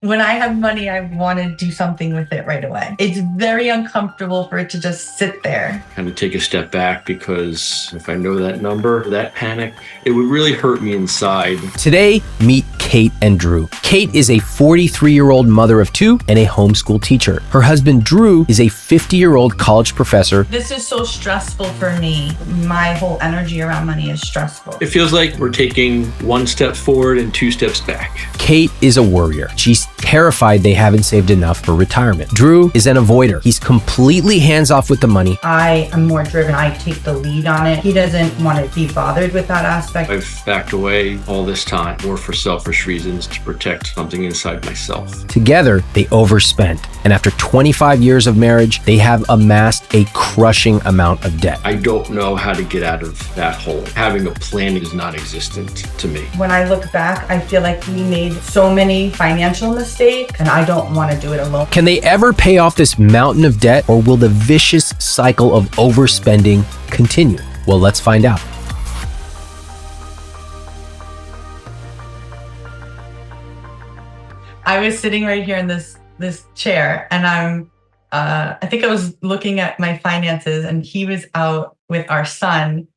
When I have money, I want to do something with it right away. It's very uncomfortable for it to just sit there. Kind of take a step back because if I know that number, that panic, it would really hurt me inside. Today, meet Kate and Drew. Kate is a 43-year-old mother of two and a homeschool teacher. Her husband, Drew, is a 50-year-old college professor. This is so stressful for me. My whole energy around money is stressful. It feels like we're taking one step forward and two steps back. Kate is a worrier. She's terrified they haven't saved enough for retirement. Drew is an avoider. He's completely hands-off with the money. I am more driven. I take the lead on it. He doesn't want to be bothered with that aspect. I've backed away all this time, more for selfish reasons to protect something inside myself. Together, they overspent. And after 25 years of marriage, they have amassed a crushing amount of debt. I don't know how to get out of that hole. Having a plan is non-existent to me. When I look back, I feel like we made so many financial mistakes, and I don't want to do it alone. Can they ever pay off this mountain of debt, or will the vicious cycle of overspending continue? Well, let's find out. I was sitting right here in this chair, and I think I was looking at my finances, and he was out with our son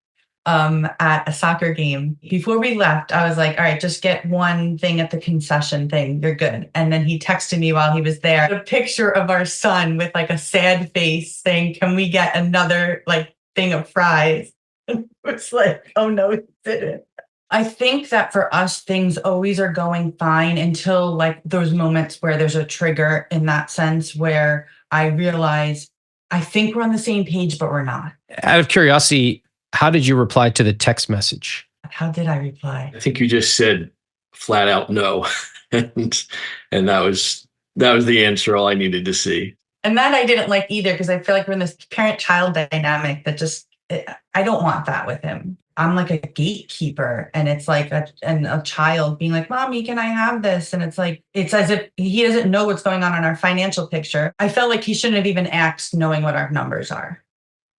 at a soccer game. Before we left, I was like, all right, just get one thing at the concession thing. You're good. And then he texted me while he was there, a picture of our son with like a sad face saying, can we get another like thing of fries? And it was like, oh no, he didn't. I think that for us, things always are going fine until like those moments where there's a trigger in that sense where I realize I think we're on the same page, but we're not. Out of curiosity, how did you reply to the text message? How did I reply? I think you just said flat out no. and that was the answer, all I needed to see. And that I didn't like either, because I feel like we're in this parent-child dynamic that just, I don't want that with him. I'm like a gatekeeper, and it's like a child being like, Mommy, can I have this? And it's like, it's as if he doesn't know what's going on in our financial picture. I felt like he shouldn't have even asked knowing what our numbers are.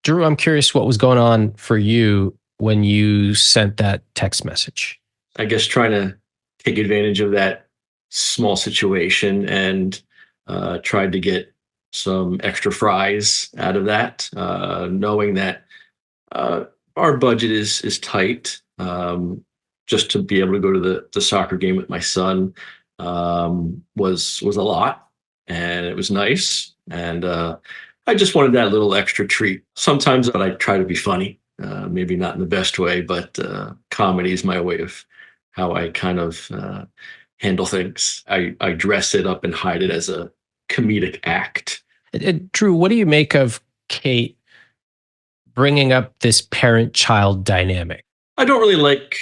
Drew, I'm curious what was going on for you when you sent that text message. I guess trying to take advantage of that small situation and tried to get some extra fries out of that, knowing that our budget is tight. Just to be able to go to the soccer game with my son was a lot, and it was nice. And I just wanted that little extra treat. Sometimes I try to be funny, maybe not in the best way, but comedy is my way of how I kind of handle things. I dress it up and hide it as a comedic act. Drew, what do you make of Kate bringing up this parent-child dynamic? I don't really like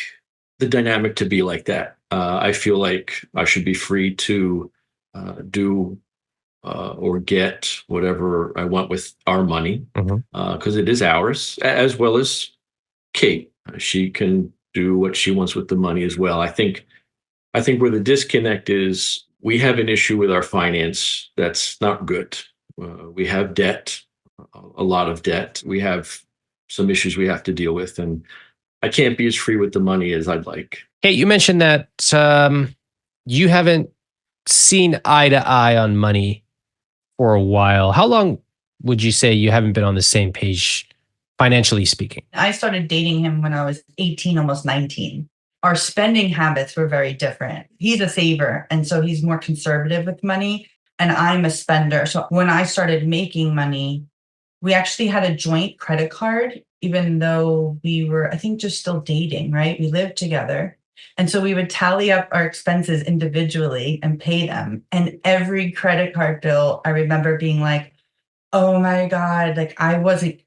the dynamic to be like that. I feel like I should be free to do or get whatever I want with our money, because it is ours, as well as Kate. She can do what she wants with the money as well. I think where the disconnect is, we have an issue with our finance that's not good. We have debt, a lot of debt. We have some issues we have to deal with, and I can't be as free with the money as I'd like. Hey, you mentioned that you haven't seen eye to eye on money for a while. How long would you say you haven't been on the same page, financially speaking? I started dating him when I was 18, almost 19. Our spending habits were very different. He's a saver, and so he's more conservative with money, and I'm a spender. So when I started making money, we actually had a joint credit card, even though we were, I think, just still dating, right? We lived together. And so we would tally up our expenses individually and pay them. And every credit card bill, I remember being like, oh my God, like I wasn't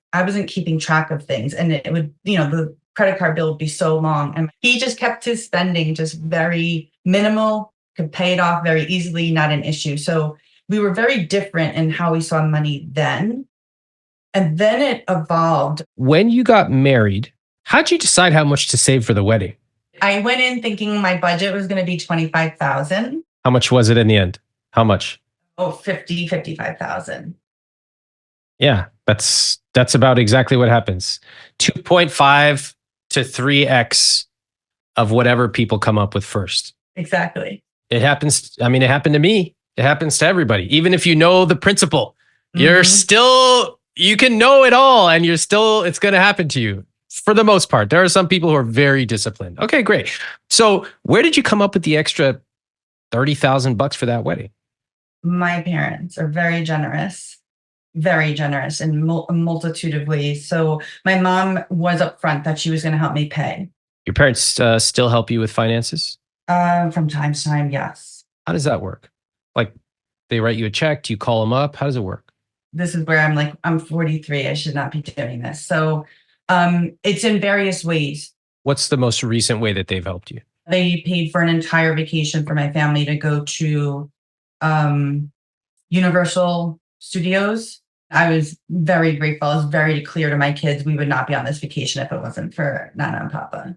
keeping track of things. And it would, the credit card bill would be so long. And he just kept his spending just very minimal, could pay it off very easily, not an issue. So we were very different in how we saw money then. And then it evolved. When you got married, how'd you decide how much to save for the wedding? I went in thinking my budget was going to be $25,000. How much was it in the end? How much? Oh, $55,000. Yeah, that's about exactly what happens. 2.5 to 3x of whatever people come up with first. Exactly. It happens. I mean, it happened to me. It happens to everybody. Even if you know the principle, you can know it all and it's going to happen to you for the most part. There are some people who are very disciplined. Okay, great. So where did you come up with the extra $30,000 for that wedding? My parents are very generous in a multitude of ways. So my mom was upfront that she was going to help me pay. Your parents still help you with finances? From time to time, yes. How does that work? Like they write you a check? Do you call them up? How does it work? This is where I'm like, I'm 43. I should not be doing this. So it's in various ways. What's the most recent way that they've helped you? They paid for an entire vacation for my family to go to Universal Studios. I was very grateful. I was very clear to my kids we would not be on this vacation if it wasn't for Nana and Papa.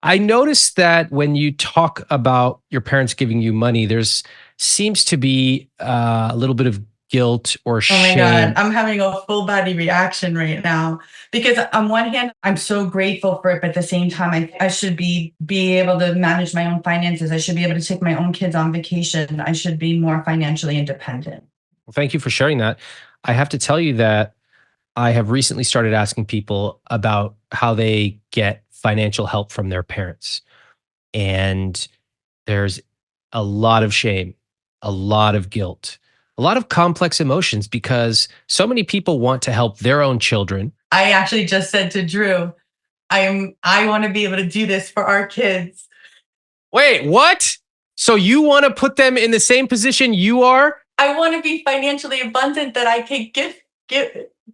I noticed that when you talk about your parents giving you money, there's seems to be a little bit of guilt or shame. Oh my God, I'm having a full body reaction right now because on one hand, I'm so grateful for it, but at the same time, I should be able to manage my own finances. I should be able to take my own kids on vacation. I should be more financially independent. Well, thank you for sharing that. I have to tell you that I have recently started asking people about how they get financial help from their parents. And there's a lot of shame, a lot of guilt, a lot of complex emotions because so many people want to help their own children. I actually just said to Drew, I want to be able to do this for our kids. Wait, what? So you want to put them in the same position you are? I want to be financially abundant that I could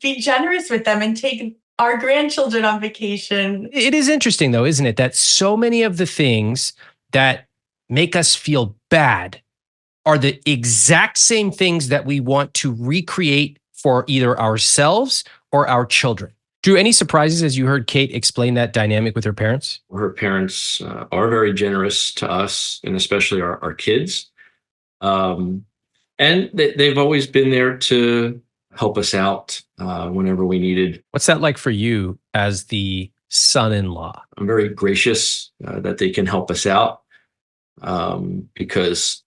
be generous with them and take our grandchildren on vacation. It is interesting though, isn't it? That so many of the things that make us feel bad are the exact same things that we want to recreate for either ourselves or our children. Drew, any surprises as you heard Kate explain that dynamic with her parents? Her parents are very generous to us and especially our kids. And they've always been there to help us out whenever we needed. What's that like for you as the son-in-law? I'm very gracious that they can help us out because,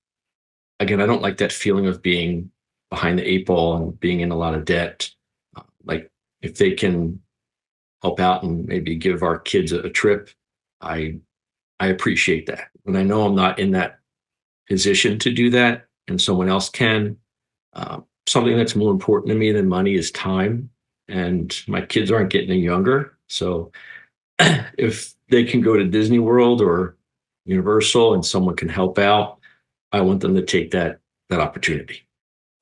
again, I don't like that feeling of being behind the eight ball and being in a lot of debt. Like if they can help out and maybe give our kids a trip, I appreciate that. When I know I'm not in that position to do that and someone else can, something that's more important to me than money is time. And my kids aren't getting any younger. So if they can go to Disney World or Universal and someone can help out, I want them to take that opportunity.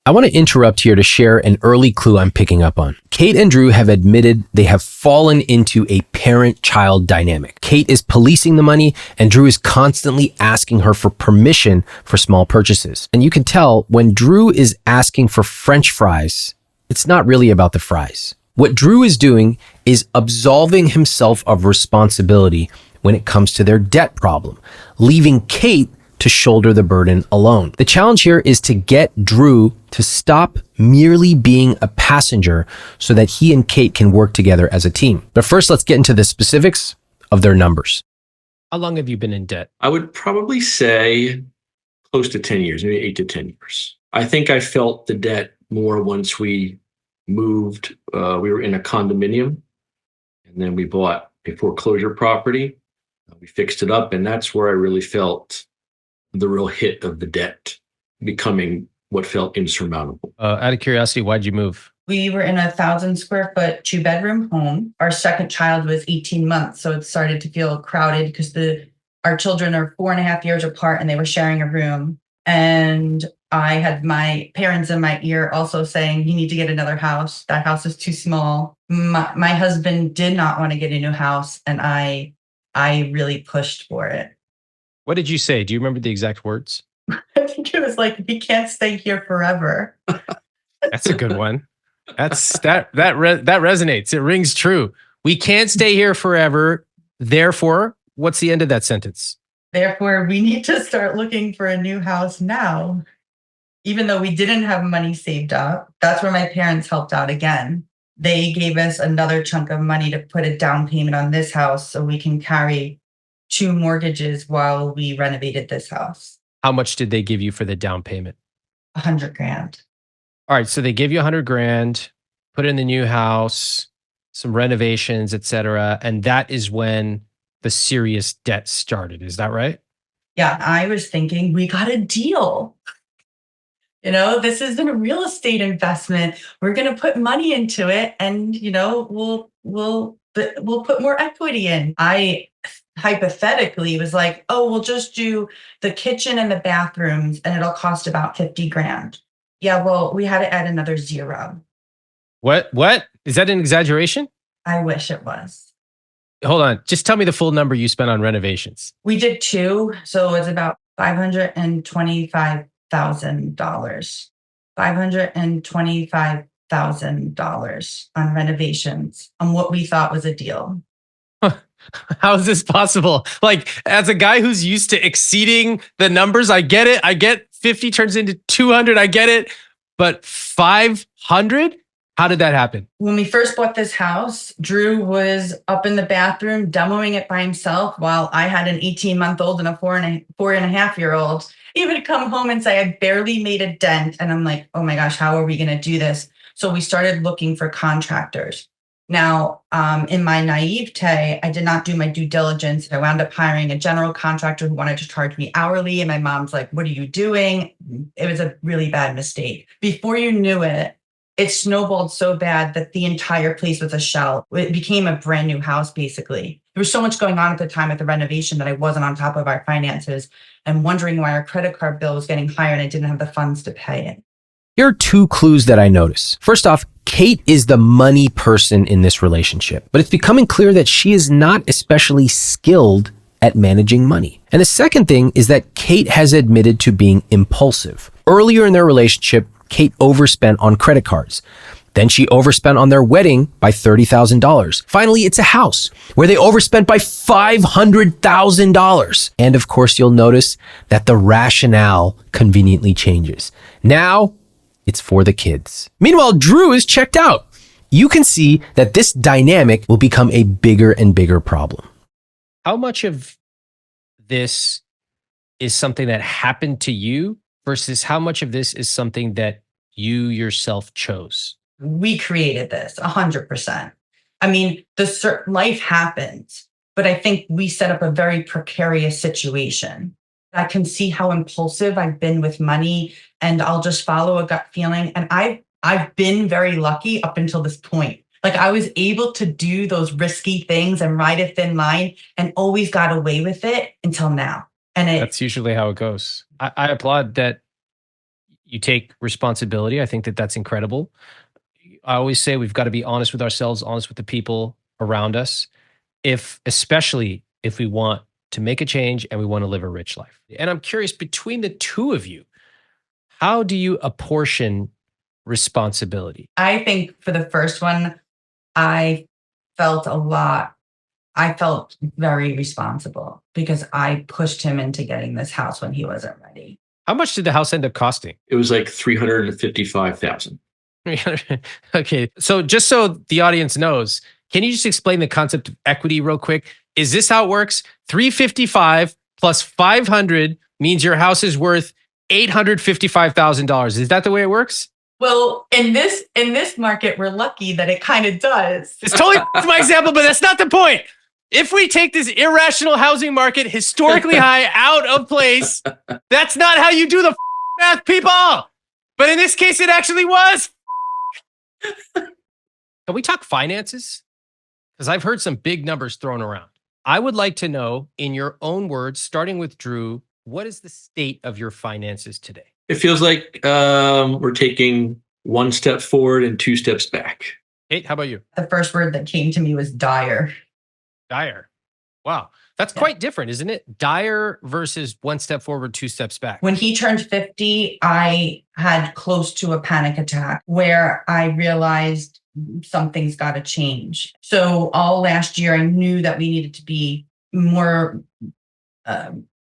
I want to interrupt here to share an early clue I'm picking up on. Kate and Drew have admitted they have fallen into a parent-child dynamic. Kate is policing the money, and Drew is constantly asking her for permission for small purchases. And you can tell when Drew is asking for French fries, it's not really about the fries. What Drew is doing is absolving himself of responsibility when it comes to their debt problem, leaving Kate to shoulder the burden alone. The challenge here is to get Drew to stop merely being a passenger so that he and Kate can work together as a team. But first, let's get into the specifics of their numbers. How long have you been in debt? I would probably say close to 10 years, maybe 8 to 10 years. I think I felt the debt more once we moved. We were in a condominium and then we bought a foreclosure property. We fixed it up, and that's where I really felt the real hit of the debt becoming what felt insurmountable. Out of curiosity, why'd you move? We were in a 1,000 square foot 2-bedroom home. Our second child was 18 months. So it started to feel crowded because our children are 4.5 years apart and they were sharing a room. And I had my parents in my ear also saying, you need to get another house. That house is too small. My husband did not want to get a new house. And I really pushed for it. What did you say? Do you remember the exact words? I think it was like, we can't stay here forever. That's a good one. That resonates. It rings true. We can't stay here forever. Therefore, what's the end of that sentence? Therefore, we need to start looking for a new house now. Even though we didn't have money saved up, that's where my parents helped out again. They gave us another chunk of money to put a down payment on this house so we can carry 2 mortgages while we renovated this house. How much did they give you for the down payment? 100 grand. All right. So they give you 100 grand, put in the new house, some renovations, et cetera. And that is when the serious debt started. Is that right? Yeah, I was thinking we got a deal. This isn't a real estate investment. We're going to put money into it, and we'll put more equity in. I hypothetically was like, oh, we'll just do the kitchen and the bathrooms, and it'll cost about 50 grand. Yeah, well, we had to add another zero. What? Is that an exaggeration? I wish it was. Hold on. Just tell me the full number you spent on renovations. We did two, so it's about $525,000. $525,000 on renovations on what we thought was a deal. How is this possible? Like, as a guy who's used to exceeding the numbers, I get it. I get 50 turns into 200. I get it. But 500? How did that happen? When we first bought this house, Drew was up in the bathroom demoing it by himself while I had an 18-month-old and a four and a half year old. He would come home and say, I barely made a dent. And I'm like, oh my gosh, how are we going to do this? So we started looking for contractors. Now, in my naivete, I did not do my due diligence. I wound up hiring a general contractor who wanted to charge me hourly. And my mom's like, what are you doing? It was a really bad mistake. Before you knew it, it snowballed so bad that the entire place was a shell. It became a brand new house, basically. There was so much going on at the time at the renovation that I wasn't on top of our finances and wondering why our credit card bill was getting higher and I didn't have the funds to pay it. Here are two clues that I notice. First off, Kate is the money person in this relationship, but it's becoming clear that she is not especially skilled at managing money. And the second thing is that Kate has admitted to being impulsive. Earlier in their relationship, Kate overspent on credit cards. Then she overspent on their wedding by $30,000. Finally, it's a house where they overspent by $500,000. And of course, you'll notice that the rationale conveniently changes. Now, it's for the kids. Meanwhile, Drew is checked out. You can see that this dynamic will become a bigger and bigger problem. How much of this is something that happened to you versus how much of this is something that you yourself chose? We created this 100%. I mean, life happens, but I think we set up a very precarious situation. I can see how impulsive I've been with money, and I'll just follow a gut feeling. And I've been very lucky up until this point. Like, I was able to do those risky things and ride a thin line and always got away with it until now. And that's usually how it goes. I applaud that you take responsibility. I think that that's incredible. I always say we've got to be honest with ourselves, honest with the people around us, especially if we want to make a change and we want to live a rich life. And I'm curious, between the two of you, how do you apportion responsibility? I think for the first one, I felt very responsible because I pushed him into getting this house when he wasn't ready. How much did the house end up costing? It was like $355,000. Okay. So just so the audience knows, can you just explain the concept of equity real quick? Is this how it works? 355 plus 500 means your house is worth $855,000. Is that the way it works? Well, in this market, we're lucky that it kind of does. It's totally my example, but that's not the point. If we take this irrational housing market historically high out of place, that's not how you do the math, people. But in this case, it actually was. Can we talk finances? Because I've heard some big numbers thrown around. I would like to know, in your own words, starting with Drew, what is the state of your finances today? It feels like we're taking one step forward and two steps back. Kate, how about you? The first word that came to me was dire. Dire. Wow. That's quite different, isn't it? Dire versus one step forward, two steps back. When he turned 50, I had close to a panic attack where I realized something's got to change. So all last year, I knew that we needed to be more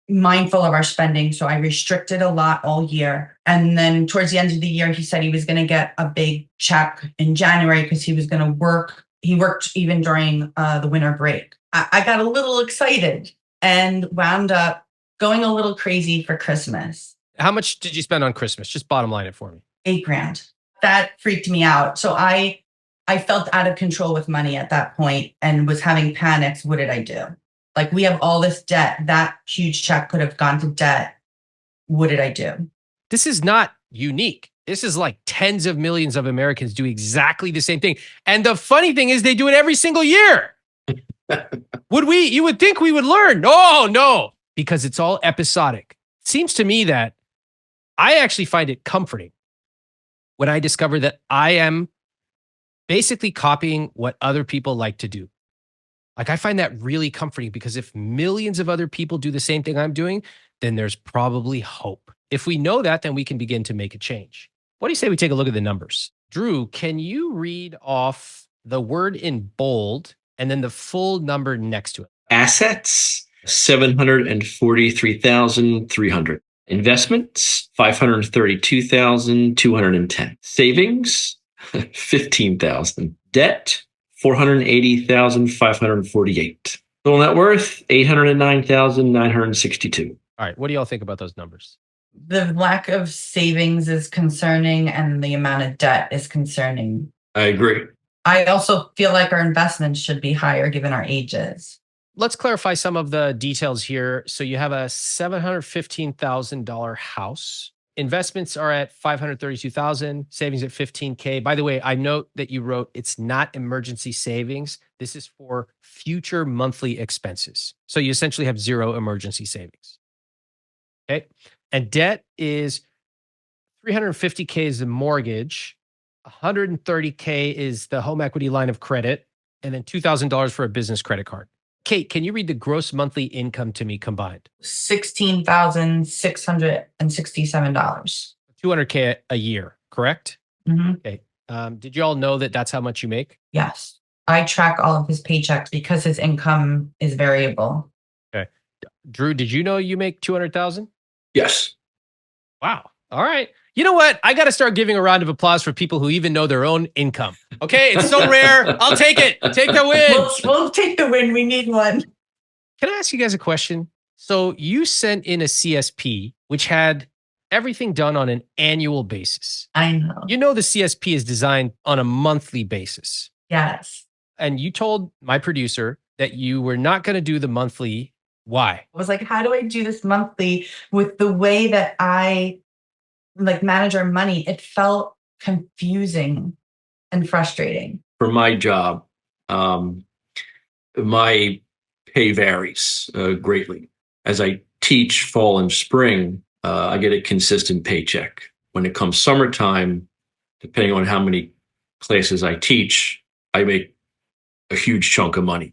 mindful of our spending. So I restricted a lot all year. And then towards the end of the year, he said he was going to get a big check in January because he was going to work. He worked even during the winter break. I got a little excited and wound up going a little crazy for Christmas. How much did you spend on Christmas? Just bottom line it for me. $8,000. That freaked me out. So I felt out of control with money at that point and was having panics. What did I do? Like, we have all this debt. That huge check could have gone to debt. What did I do? This is not unique. This is like tens of millions of Americans do exactly the same thing. And the funny thing is they do it every single year. You would think we would learn. No, because it's all episodic. It seems to me that I actually find it comforting when I discover that I am basically copying what other people like to do. Like, I find that really comforting, because if millions of other people do the same thing I'm doing, then there's probably hope. If we know that, then we can begin to make a change. What do you say we take a look at the numbers? Drew, can you read off the word in bold and then the full number next to it? Assets, 743,300. Investments, 532,210. Savings, 15,000. Debt, 480,548. Total net worth, 809,962. All right. What do y'all think about those numbers? The lack of savings is concerning, and the amount of debt is concerning. I agree. I also feel like our investments should be higher given our ages. Let's clarify some of the details here. So you have a $715,000 house. Investments are at $532,000, savings at $15K. By the way, I note that you wrote it's not emergency savings. This is for future monthly expenses. So you essentially have zero emergency savings. Okay. And debt is $350K is the mortgage, $130K is the home equity line of credit, and then $2,000 for a business credit card. Kate, can you read the gross monthly income to me combined? $16,667. $200K a year, correct? Mm-hmm. Okay. Did you all know that that's how much you make? Yes. I track all of his paychecks because his income is variable. Okay. Drew, did you know you make $200,000? Yes. Wow. All right. You know what? I got to start giving a round of applause for people who even know their own income. Okay. It's so rare. I'll take it. Take the win. We'll take the win. We need one. Can I ask you guys a question? So you sent in a CSP, which had everything done on an annual basis. I know. You know, the CSP is designed on a monthly basis. Yes. And you told my producer that you were not going to do the monthly. Why? I was like, how do I do this monthly with the way that I manage our money? It felt confusing and frustrating. For my job, my pay varies greatly. As I teach fall and spring, I get a consistent paycheck. When it comes summertime, depending on how many classes I teach, I make a huge chunk of money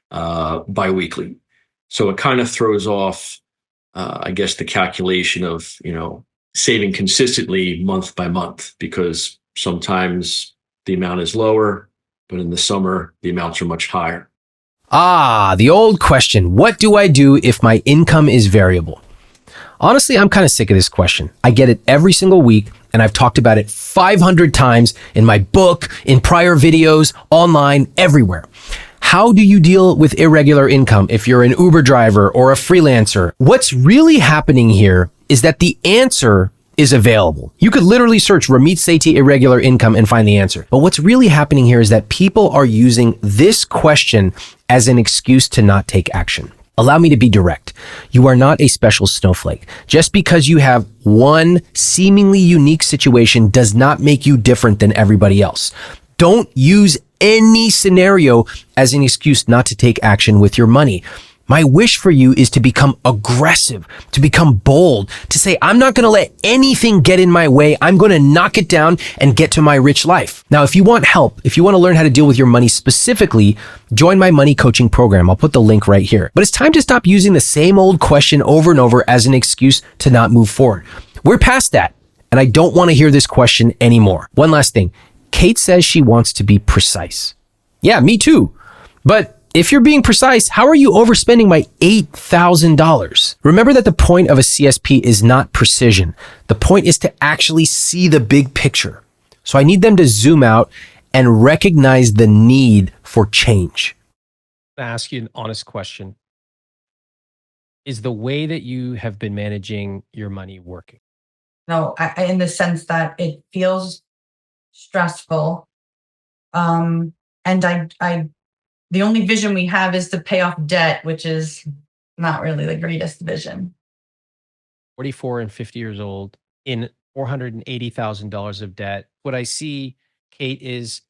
biweekly. So it kind of throws off, I guess, the calculation of, saving consistently month by month, because sometimes the amount is lower, but in the summer, the amounts are much higher. The old question, what do I do if my income is variable? Honestly, I'm kind of sick of this question. I get it every single week, and I've talked about it 500 times in my book, in prior videos, online, everywhere. How do you deal with irregular income if you're an Uber driver or a freelancer? What's really happening here is that the answer is available. You could literally search RAMIT'S Sethi irregular income and find the answer. But what's really happening here is that people are using this question as an excuse to not take action. Allow me to be direct. You are not a special snowflake. Just because you have one seemingly unique situation does not make you different than everybody else. Don't use any scenario as an excuse not to take action with your money. My wish for you is to become aggressive, to become bold, to say, I'm not going to let anything get in my way. I'm going to knock it down and get to my rich life. Now, if you want help, if you want to learn how to deal with your money specifically, join my money coaching program. I'll put the link right here. But it's time to stop using the same old question over and over as an excuse to not move forward. We're past that, and I don't want to hear this question anymore. One last thing. Kate says she wants to be precise. Yeah, me too. But if you're being precise, how are you overspending my $8,000? Remember that the point of a CSP is not precision. The point is to actually see the big picture. So I need them to zoom out and recognize the need for change. I'm going to ask you an honest question. Is the way that you have been managing your money working? No, in the sense that it feels stressful. And the only vision we have is to pay off debt, which is not really the greatest vision. 44 and 50 years old in $480,000 of debt. What I see, Kate, is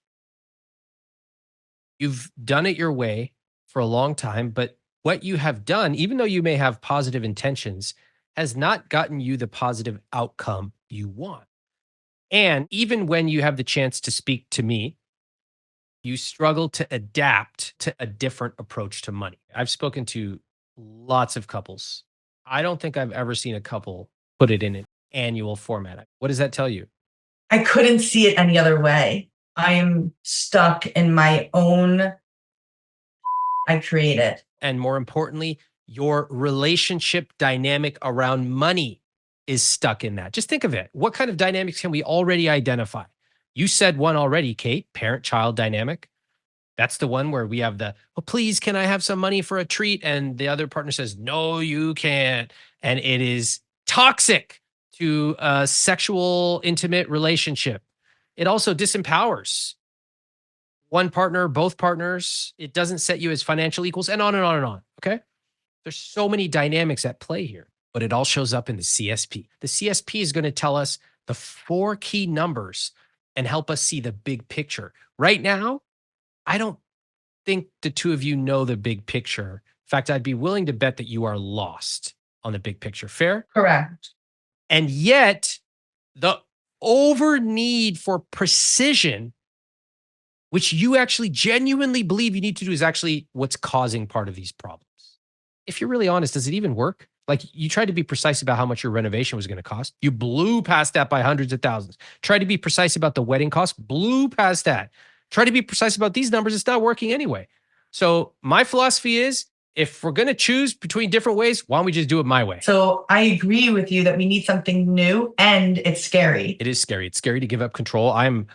you've done it your way for a long time, but what you have done, even though you may have positive intentions, has not gotten you the positive outcome you want. And even when you have the chance to speak to me, you struggle to adapt to a different approach to money. I've spoken to lots of couples. I don't think I've ever seen a couple put it in an annual format. What does that tell you? I couldn't see it any other way. I am stuck in my own I created. And more importantly, your relationship dynamic around money is stuck in that. Just think of it. What kind of dynamics can we already identify? You said one already, Kate, parent-child dynamic. That's the one where we have the, well, please, can I have some money for a treat? And the other partner says, no, you can't. And it is toxic to a sexual, intimate relationship. It also disempowers one partner, both partners. It doesn't set you as financial equals, and on and on and on. Okay. There's so many dynamics at play here, but it all shows up in the CSP. The CSP is going to tell us the 4 key numbers and help us see the big picture. Right now, I don't think the two of you know the big picture. In fact, I'd be willing to bet that you are lost on the big picture. Fair? Correct. And yet, the over need for precision, which you actually genuinely believe you need to do, is actually what's causing part of these problems. If you're really honest, does it even work? Like, you tried to be precise about how much your renovation was going to cost. You blew past that by hundreds of thousands. Tried to be precise about the wedding cost, blew past that. Try to be precise about these numbers. It's not working anyway. So my philosophy is, if we're going to choose between different ways, why don't we just do it my way? So I agree with you that we need something new, and it's scary. It is scary. It's scary to give up control. I'm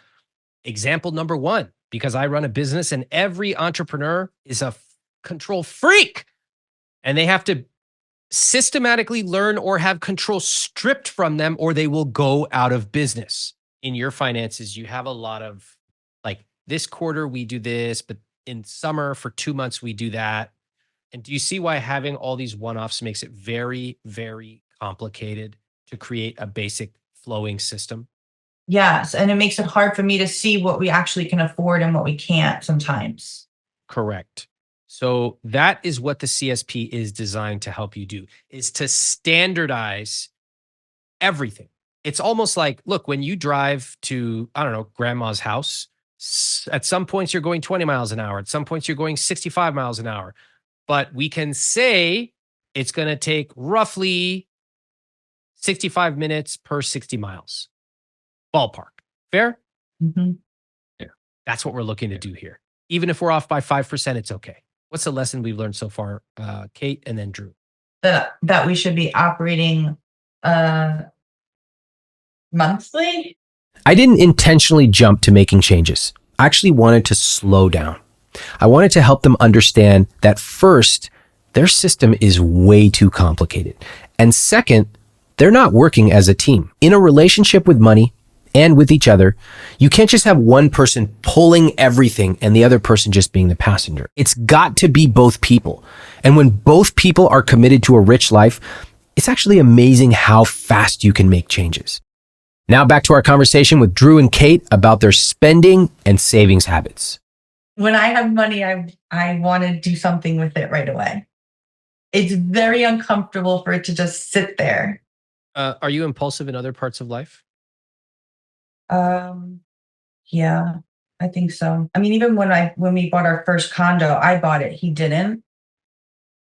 example number 1 because I run a business, and every entrepreneur is a control freak, and they have to systematically learn or have control stripped from them, or they will go out of business. In your finances, you have a lot of, like, this quarter we do this, but in summer for 2 months we do that. And do you see why having all these one-offs makes it very, very complicated to create a basic flowing system? Yes. And it makes it hard for me to see what we actually can afford and what we can't sometimes. Correct. So that is what the CSP is designed to help you do, is to standardize everything. It's almost like, look, when you drive to, I don't know, grandma's house, at some points you're going 20 miles an hour. At some points you're going 65 miles an hour. But we can say it's going to take roughly 65 minutes per 60 miles. Ballpark. Fair? Mm-hmm. Yeah. That's what we're looking to do here. Even if we're off by 5%, it's okay. What's the lesson we've learned so far, Kate, and then Drew? That we should be operating monthly. I didn't intentionally jump to making changes. I actually wanted to slow down. I wanted to help them understand that first, their system is way too complicated. And second, they're not working as a team. In a relationship with money and with each other, you can't just have one person pulling everything and the other person just being the passenger. It's got to be both people. And when both people are committed to a rich life, it's actually amazing how fast you can make changes. Now back to our conversation with Drew and Kate about their spending and savings habits. When I have money, I want to do something with it right away. It's very uncomfortable for it to just sit there. Are you impulsive in other parts of life? Yeah, I think so. I mean, even when we bought our first condo, I bought it. He didn't.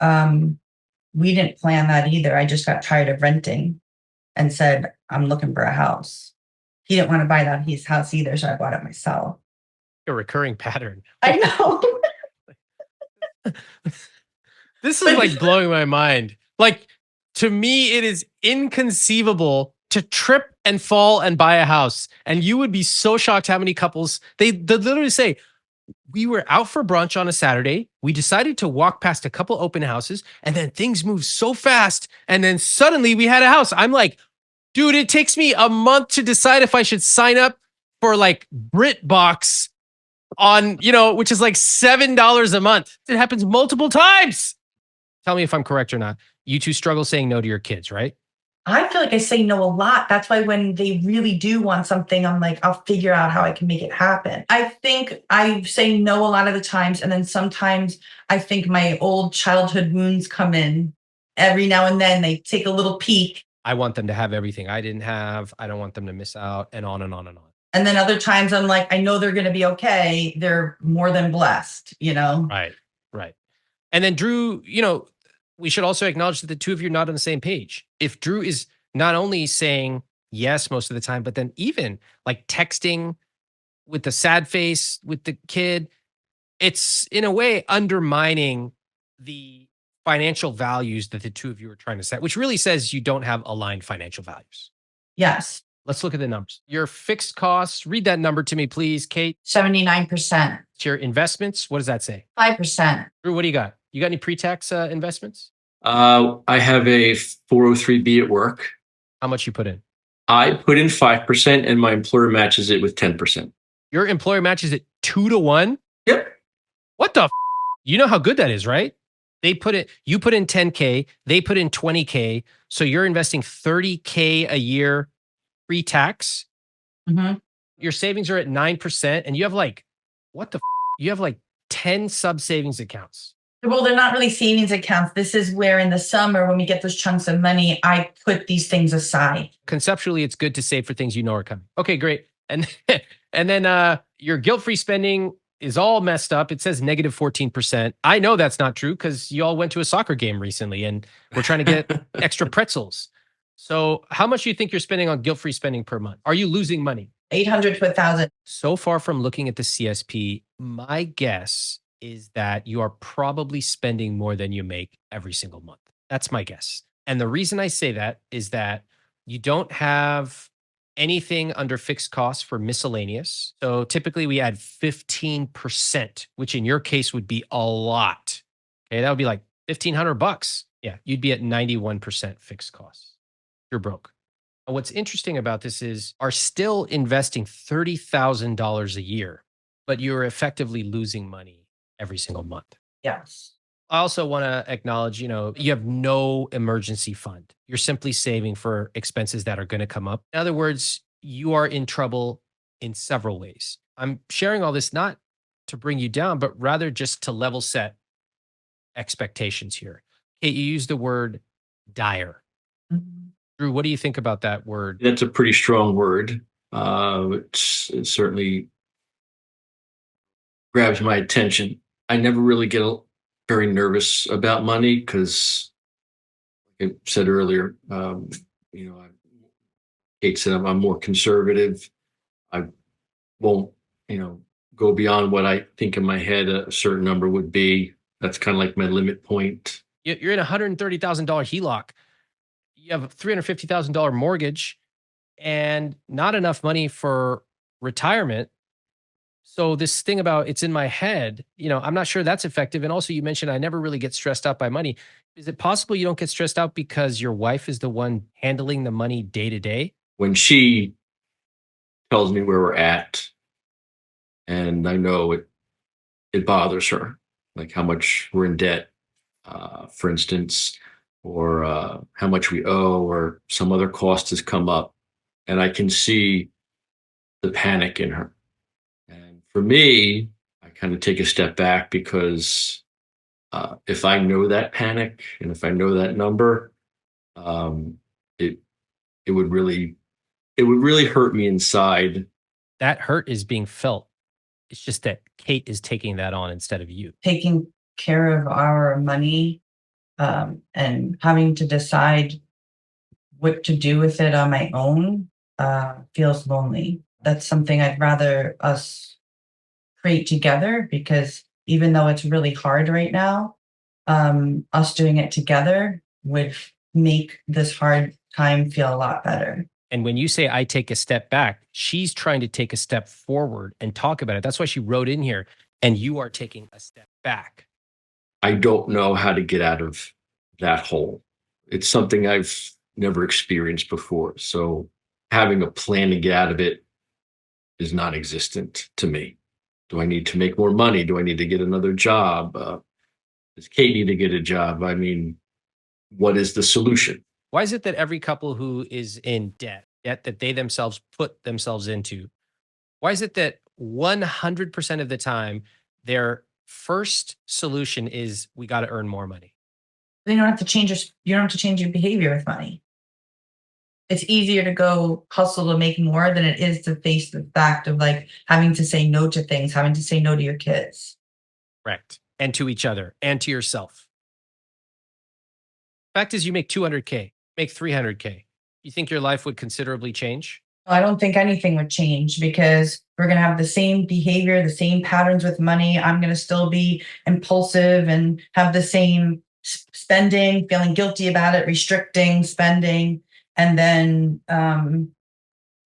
We didn't plan that either. I just got tired of renting and said, I'm looking for a house. He didn't want to buy that house either, so I bought it myself. A recurring pattern. I know. This is like blowing my mind. Like, to me, it is inconceivable to trip and fall and buy a house. And you would be so shocked how many couples, they literally say, We were out for brunch on a Saturday. We decided to walk past a couple open houses, and then things moved so fast. And then suddenly we had a house. I'm like, dude, it takes me a month to decide if I should sign up for like BritBox on, which is like $7 a month. It happens multiple times. Tell me if I'm correct or not. You two struggle saying no to your kids, right? I feel like I say no a lot. That's why when they really do want something, I'm like, I'll figure out how I can make it happen. I think I say no a lot of the times. And then sometimes I think my old childhood wounds come in. Every now and then they take a little peek. I want them to have everything I didn't have. I don't want them to miss out, and on and on and on. And then other times I'm like, I know they're going to be okay. They're more than blessed, Right, right. And then Drew, we should also acknowledge that the two of you are not on the same page. If Drew is not only saying yes most of the time, but then even like texting with the sad face with the kid, it's in a way undermining the financial values that the two of you are trying to set, which really says you don't have aligned financial values. Yes. Let's look at the numbers. Your fixed costs, read that number to me, please, Kate. 79%. Your investments, what does that say? 5%. Drew, what do you got? You got any pre-tax investments? I have a 403B at work. How much you put in? I put in 5% and my employer matches it with 10%. Your employer matches it 2-to-1? Yep. What the You know how good that is, right? You put in 10K, they put in 20K. So you're investing 30K a year pre-tax. Mm-hmm. Your savings are at 9%, and you have you have like 10 sub savings accounts. Well, they're not really savings accounts. This is where in the summer, when we get those chunks of money, I put these things aside. Conceptually, it's good to save for things you know are coming. Okay, great. And then your guilt-free spending is all messed up. It says negative 14%. I know that's not true because you all went to a soccer game recently and we're trying to get extra pretzels. So how much do you think you're spending on guilt-free spending per month? Are you losing money? 800 to 1,000. So far from looking at the CSP, my guess is that you are probably spending more than you make every single month. That's my guess. And the reason I say that is that you don't have anything under fixed costs for miscellaneous. So typically we add 15%, which in your case would be a lot. Okay, that would be like $1,500. Yeah, you'd be at 91% fixed costs. You're broke. What's interesting about this is are still investing $30,000 a year, but you're effectively losing money every single month. Yes. I also want to acknowledge, you have no emergency fund. You're simply saving for expenses that are going to come up. In other words, you are in trouble in several ways. I'm sharing all this not to bring you down, but rather just to level set expectations here. Kate, you used the word dire. Mm-hmm. Drew, what do you think about that word? That's a pretty strong word. It certainly grabs my attention. I never really get very nervous about money because, like I said earlier, Kate said I'm more conservative. I won't, go beyond what I think in my head a certain number would be. That's kind of like my limit point. You're in a $130,000 HELOC. You have a $350,000 mortgage and not enough money for retirement. So this thing about it's in my head, I'm not sure that's effective. And also you mentioned I never really get stressed out by money. Is it possible you don't get stressed out because your wife is the one handling the money day to day? When she tells me where we're at, and I know it bothers her, like how much we're in debt, for instance, or how much we owe, or some other cost has come up, and I can see the panic in her. And for me, I kind of take a step back because if I know that panic and if I know that number, it would really hurt me inside. That hurt is being felt. It's just that Kate is taking that on instead of you. Taking care of our money and having to decide what to do with it on my own feels lonely. That's something I'd rather us create together, because even though it's really hard right now, us doing it together would make this hard time feel a lot better. And when you say I take a step back, she's trying to take a step forward and talk about it. That's why she wrote in here, and you are taking a step back. I don't know how to get out of that hole. It's something I've never experienced before. So having a plan to get out of it is non existent to me. Do I need to make more money? Do I need to get another job? Does Kate need to get a job? I mean, what is the solution? Why is it that every couple who is in debt that they themselves put themselves into, why is it that 100% of the time their first solution is we got to earn more money? Then you don't have to change you don't have to change your behavior with money. It's easier to go hustle to make more than it is to face the fact of like having to say no to things, having to say no to your kids. Correct. And to each other and to yourself. Fact is, you make 200K, make 300K. You think your life would considerably change? I don't think anything would change because we're going to have the same behavior, the same patterns with money. I'm going to still be impulsive and have the same spending, feeling guilty about it, restricting spending. And then and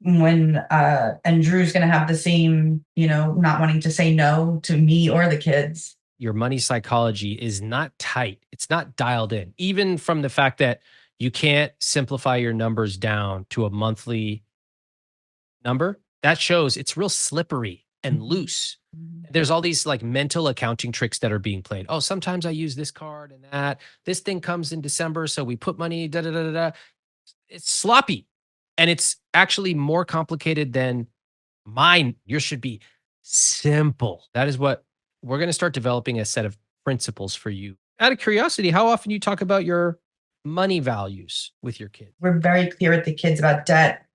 Drew's going to have the same, not wanting to say no to me or the kids. Your money psychology is not tight. It's not dialed in, even from the fact that you can't simplify your numbers down to a monthly number. That shows it's real slippery and loose. There's all these like mental accounting tricks that are being played. Oh, sometimes I use this card and that. This thing comes in December, so we put money, da da da da da. It's sloppy. And it's actually more complicated than mine. Yours should be simple. That is what we're going to start developing a set of principles for you. Out of curiosity, how often you talk about your money values with your kids? We're very clear with the kids about debt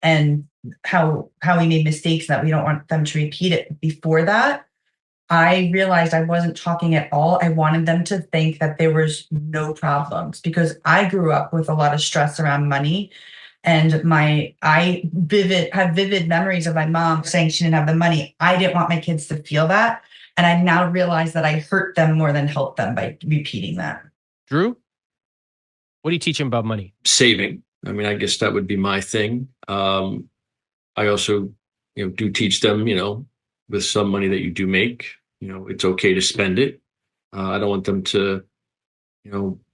and how we made mistakes and that we don't want them to repeat it. Before that, I realized I wasn't talking at all. I wanted them to think that there was no problems because I grew up with a lot of stress around money. And I have vivid memories of my mom saying she didn't have the money. I didn't want my kids to feel that. And I now realize that I hurt them more than helped them by repeating that. Drew, what do you teach them about money? Saving. I mean, I guess that would be my thing. I also, do teach them, with some money that you do make, it's okay to spend it. I don't want them to,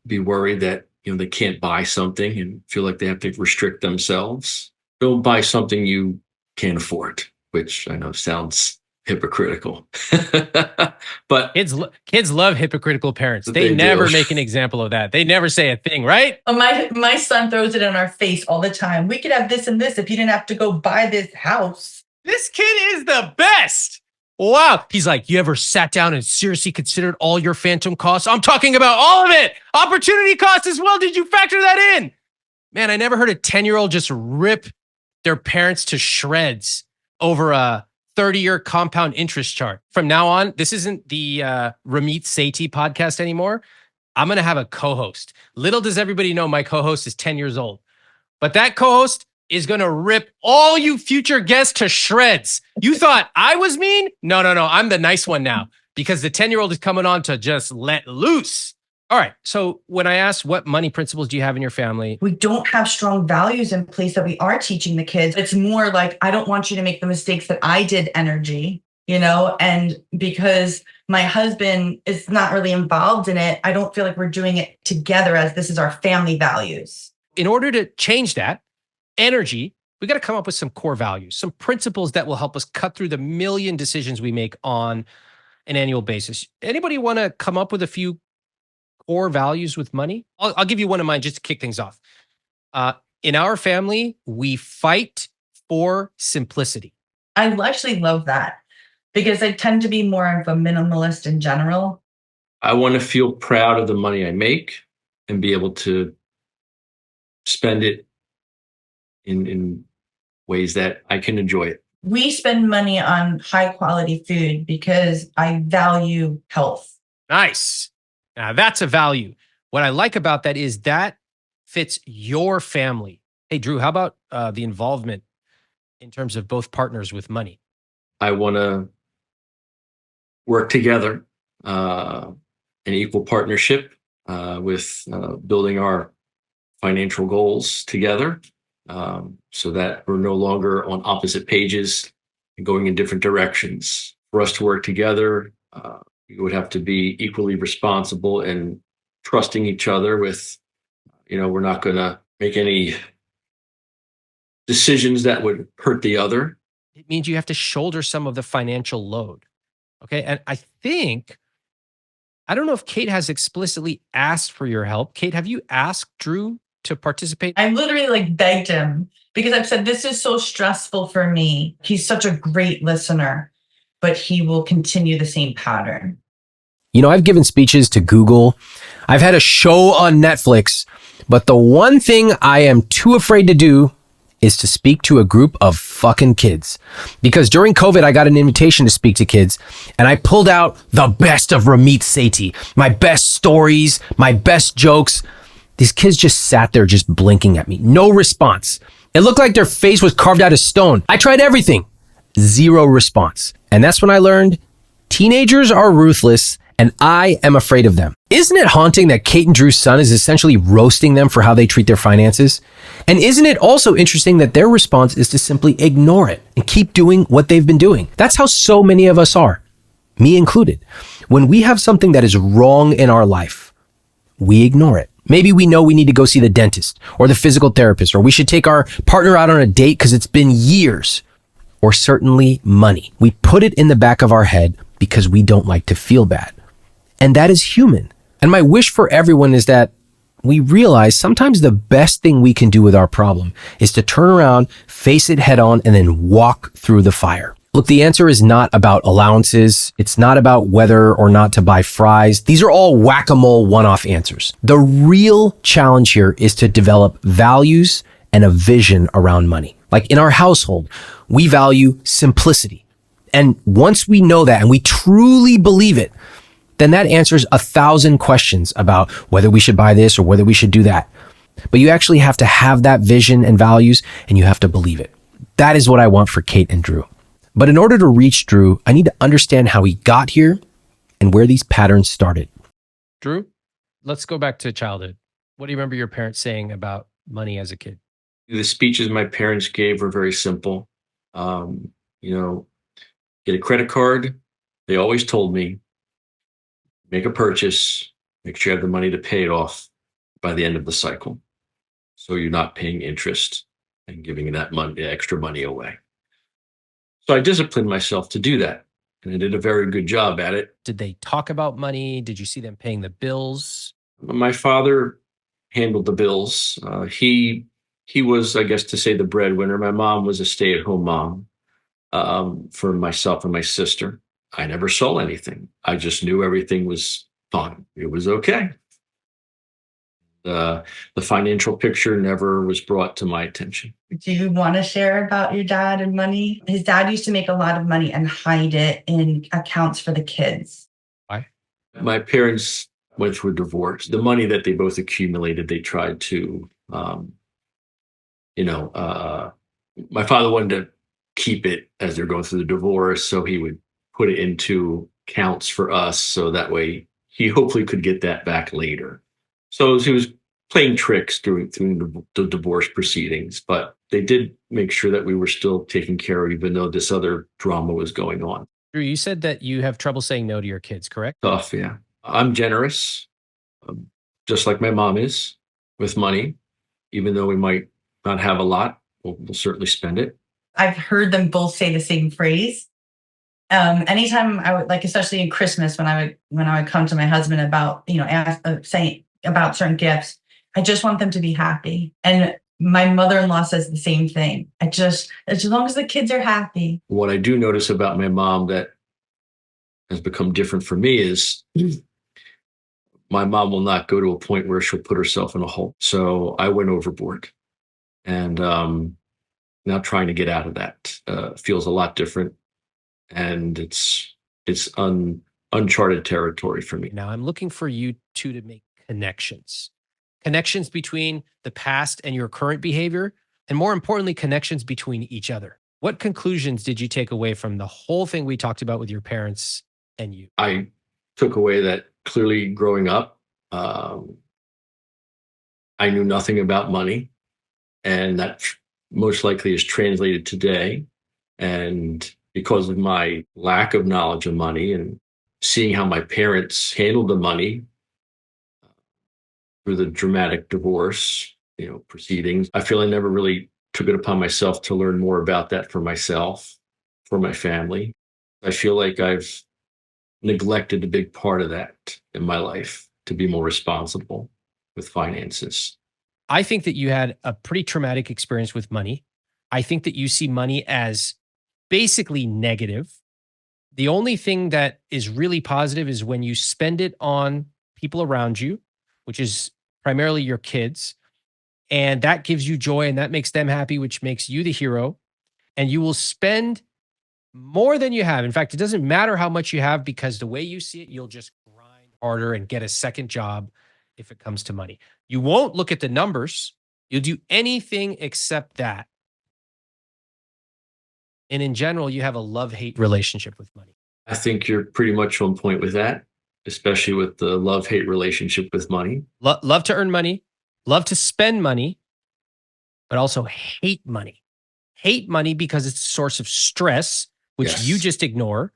be worried that, they can't buy something and feel like they have to restrict themselves. Don't buy something you can't afford, which I know sounds hypocritical. But kids love hypocritical parents. They never make an example of that. They never say a thing, right? Oh, my son throws it in our face all the time. We could have this and this if you didn't have to go buy this house. This kid is the best. Wow. He's like, you ever sat down and seriously considered all your phantom costs? I'm talking about all of it. Opportunity cost as well. Did you factor that in? Man, I never heard a 10-year-old just rip their parents to shreds over a 30-year compound interest chart. From now on, this isn't the RAMIT'S Sethi podcast anymore. I'm going to have a co-host. Little does everybody know my co-host is 10 years old. But that co-host is going to rip all you future guests to shreds. You thought I was mean? No. I'm the nice one now because the 10-year-old is coming on to just let loose. All right. So when I asked what money principles do you have in your family? We don't have strong values in place that we are teaching the kids. It's more like, I don't want you to make the mistakes that I did energy, and because my husband is not really involved in it, I don't feel like we're doing it together as this is our family values. In order to change that energy, we got to come up with some core values, some principles that will help us cut through the million decisions we make on an annual basis. Anybody want to come up with a few core values with money? I'll give you one of mine just to kick things off. In our family, we fight for simplicity. I actually love that because I tend to be more of a minimalist in general. I want to feel proud of the money I make and be able to spend it in ways that I can enjoy it. We spend money on high quality food because I value health. Nice. Now that's a value. What I like about that is that fits your family. Hey, Drew, how about the involvement in terms of both partners with money? I want to work together, an equal partnership with building our financial goals together. So that we're no longer on opposite pages and going in different directions. for us to work together, we would have to be equally responsible and trusting each other with, we're not going to make any decisions that would hurt the other. It means you have to shoulder some of the financial load. Okay. And I don't know if Kate has explicitly asked for your help. Kate, have you asked Drew to participate? I literally like begged him because I've said, this is so stressful for me. He's such a great listener, but he will continue the same pattern. You know, I've given speeches to Google. I've had a show on Netflix, but the one thing I am too afraid to do is to speak to a group of fucking kids. Because during COVID, I got an invitation to speak to kids, and I pulled out the best of RAMIT'S Sethi, my best stories, my best jokes. These kids just sat there just blinking at me. No response. It looked like their face was carved out of stone. I tried everything. Zero response. And that's when I learned teenagers are ruthless, and I am afraid of them. Isn't it haunting that Kate and Drew's son is essentially roasting them for how they treat their finances? And isn't it also interesting that their response is to simply ignore it and keep doing what they've been doing? That's how so many of us are, me included. When we have something that is wrong in our life, we ignore it. Maybe we know we need to go see the dentist or the physical therapist, or we should take our partner out on a date because it's been years, or certainly money. We put it in the back of our head because we don't like to feel bad. And that is human. And my wish for everyone is that we realize sometimes the best thing we can do with our problem is to turn around, face it head on, and then walk through the fire. Look, the answer is not about allowances. It's not about whether or not to buy fries. These are all whack-a-mole one-off answers. The real challenge here is to develop values and a vision around money. Like in our household, we value simplicity. And once we know that and we truly believe it, then that answers 1,000 questions about whether we should buy this or whether we should do that. But you actually have to have that vision and values, and you have to believe it. That is what I want for Kate and Drew. But in order to reach Drew, I need to understand how he got here and where these patterns started. Drew, let's go back to childhood. What do you remember your parents saying about money as a kid? The speeches my parents gave were very simple. Get a credit card. They always told me, make a purchase, make sure you have the money to pay it off by the end of the cycle. So you're not paying interest and giving that money, extra money away. So I disciplined myself to do that. And I did a very good job at it. Did they talk about money? Did you see them paying the bills? My father handled the bills. He was, I guess, to say, the breadwinner. My mom was a stay-at-home mom for myself and my sister. I never saw anything. I just knew everything was fine. It was okay. The financial picture never was brought to my attention. Do you want to share about your dad and money? His dad used to make a lot of money and hide it in accounts for the kids. Why? My parents went through a divorce. The money that they both accumulated, they tried to, my father wanted to keep it as they're going through the divorce. So he would put it into accounts for us. So that way he hopefully could get that back later. So he was playing tricks through the divorce proceedings, but they did make sure that we were still taken care of, even though this other drama was going on. Drew, you said that you have trouble saying no to your kids, correct? Tough, yeah. I'm generous, just like my mom is, with money. Even though we might not have a lot, we'll certainly spend it. I've heard them both say the same phrase. Anytime I would, like, especially in Christmas, when I would come to my husband about, saying about certain gifts, I just want them to be happy. And my mother-in-law says the same thing. As long as the kids are happy. What I do notice about my mom that has become different for me is my mom will not go to a point where she'll put herself in a hole. So I went overboard, and now trying to get out of that feels a lot different, and it's uncharted territory for me. Now I'm looking for you two to make connections between the past and your current behavior, and more importantly, connections between each other. What conclusions did you take away from the whole thing we talked about with your parents and you? I took away that clearly growing up, I knew nothing about money, and that most likely is translated today. And, because of my lack of knowledge of money and seeing how my parents handled the money through the dramatic divorce, proceedings, I feel I never really took it upon myself to learn more about that for myself, for my family. I feel like I've neglected a big part of that in my life to be more responsible with finances. I think that you had a pretty traumatic experience with money. I think that you see money as basically negative. The only thing that is really positive is when you spend it on people around you, which is primarily your kids. And that gives you joy and that makes them happy, which makes you the hero. And you will spend more than you have. In fact, it doesn't matter how much you have because the way you see it, you'll just grind harder and get a second job if it comes to money. You won't look at the numbers. You'll do anything except that. And in general, you have a love-hate relationship with money. I think you're pretty much on point with that, especially with the love-hate relationship with money. Love to earn money, love to spend money, but also hate money. Hate money because it's a source of stress, which Yes. you just ignore.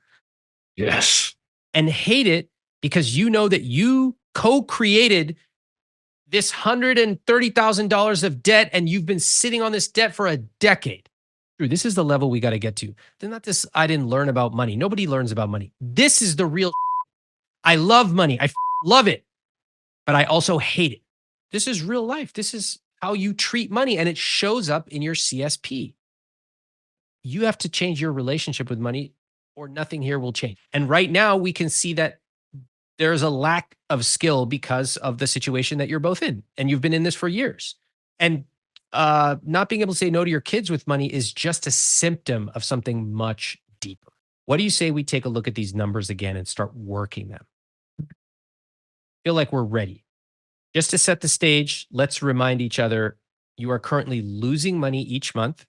Yes. And hate it because you know that you co-created this $130,000 of debt and you've been sitting on this debt for a decade. Dude, this is the level we got to get to. Then not this, I didn't learn about money. Nobody learns about money. This is the real. I love money. I love it, but I also hate it. This is real life. This is how you treat money and it shows up in your CSP. You have to change your relationship with money or nothing here will change. And right now we can see that there's a lack of skill because of the situation that you're both in. And you've been in this for years. And not being able to say no to your kids with money is just a symptom of something much deeper. What do you say we take a look at these numbers again and start working them? Feel like we're ready. Just to set the stage, let's remind each other, you are currently losing money each month.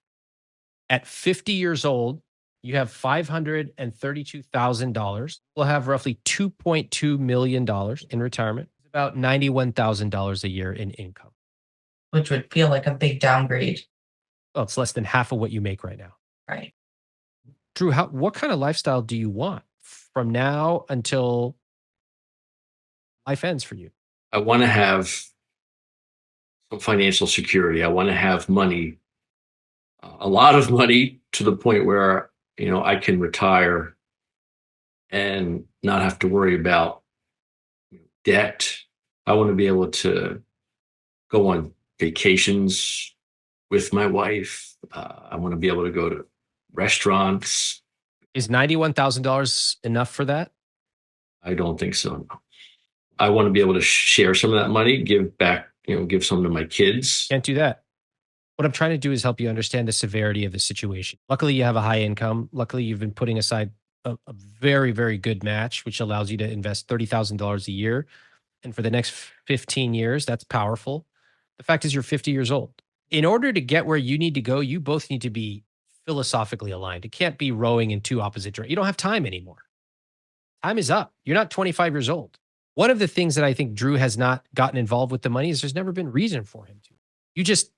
At 50 years old, you have $532,000. We'll have roughly $2.2 million in retirement, about $91,000 a year in income. Which would feel like a big downgrade. Well, it's less than half of what you make right now. Right. Drew, what kind of lifestyle do you want from now until life ends for you? I want to have some financial security. I want to have money, a lot of money to the point where, I can retire and not have to worry about debt. I want to be able to go on vacations with my wife. I want to be able to go to restaurants. Is $91,000 enough for that? I don't think so. No. I want to be able to share some of that money, give back, give some to my kids. Can't do that. What I'm trying to do is help you understand the severity of the situation. Luckily, you have a high income. Luckily, you've been putting aside a very, very good match, which allows you to invest $30,000 a year. And for the next 15 years, that's powerful. The fact is you're 50 years old. In order to get where you need to go, you both need to be philosophically aligned. It can't be rowing in two opposite directions. You don't have time anymore. Time is up. You're not 25 years old. One of the things that I think Drew has not gotten involved with the money is there's never been reason for him to. You just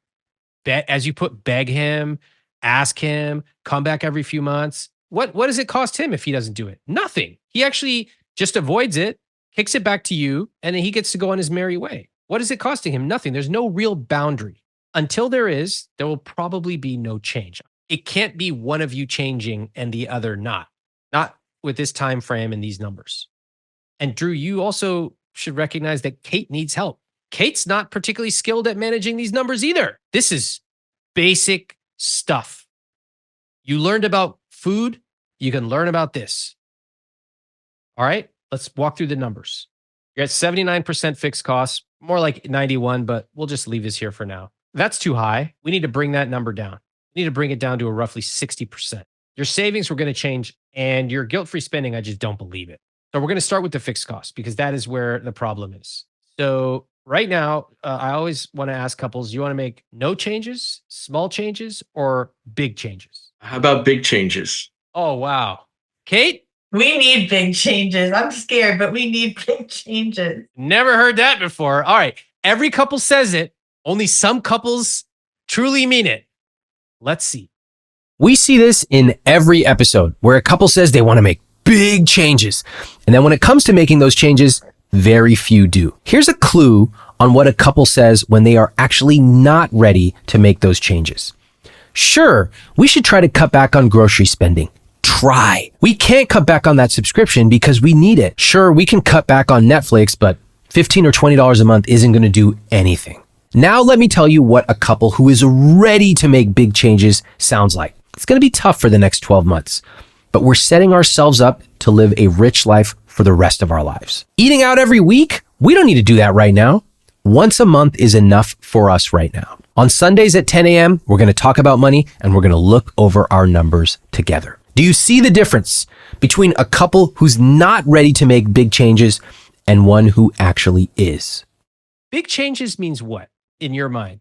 beg him, ask him, come back every few months. What does it cost him if he doesn't do it? Nothing. He actually just avoids it, kicks it back to you, and then he gets to go on his merry way. What is it costing him? Nothing. There's no real boundary. Until there is, there will probably be no change. It can't be one of you changing and the other not. Not with this time frame and these numbers. And Drew, you also should recognize that Kate needs help. Kate's not particularly skilled at managing these numbers either. This is basic stuff. You learned about food, you can learn about this. All right, let's walk through the numbers. You're at 79% fixed costs, more like 91, but we'll just leave this here for now. That's too high. We need to bring that number down. We need to bring it down to a roughly 60%. Your savings were going to change and your guilt-free spending, I just don't believe it. So we're going to start with the fixed costs because that is where the problem is. So right now, I always want to ask couples, you want to make no changes, small changes, or big changes? How about big changes? Oh, wow. Kate? We need big changes. I'm scared, but we need big changes. Never heard that before. All right. Every couple says it. Only some couples truly mean it. Let's see. We see this in every episode where a couple says they want to make big changes. And then when it comes to making those changes, very few do. Here's a clue on what a couple says when they are actually not ready to make those changes. Sure, we should try to cut back on grocery spending. Try. We can't cut back on that subscription because we need it. Sure, we can cut back on Netflix, but $15 or $20 a month isn't going to do anything. Now let me tell you what a couple who is ready to make big changes sounds like. It's going to be tough for the next 12 months, but we're setting ourselves up to live a rich life for the rest of our lives. Eating out every week? We don't need to do that right now. Once a month is enough for us right now. On Sundays at 10 a.m., we're going to talk about money and we're going to look over our numbers together. Do you see the difference between a couple who's not ready to make big changes and one who actually is? Big changes means what in your mind?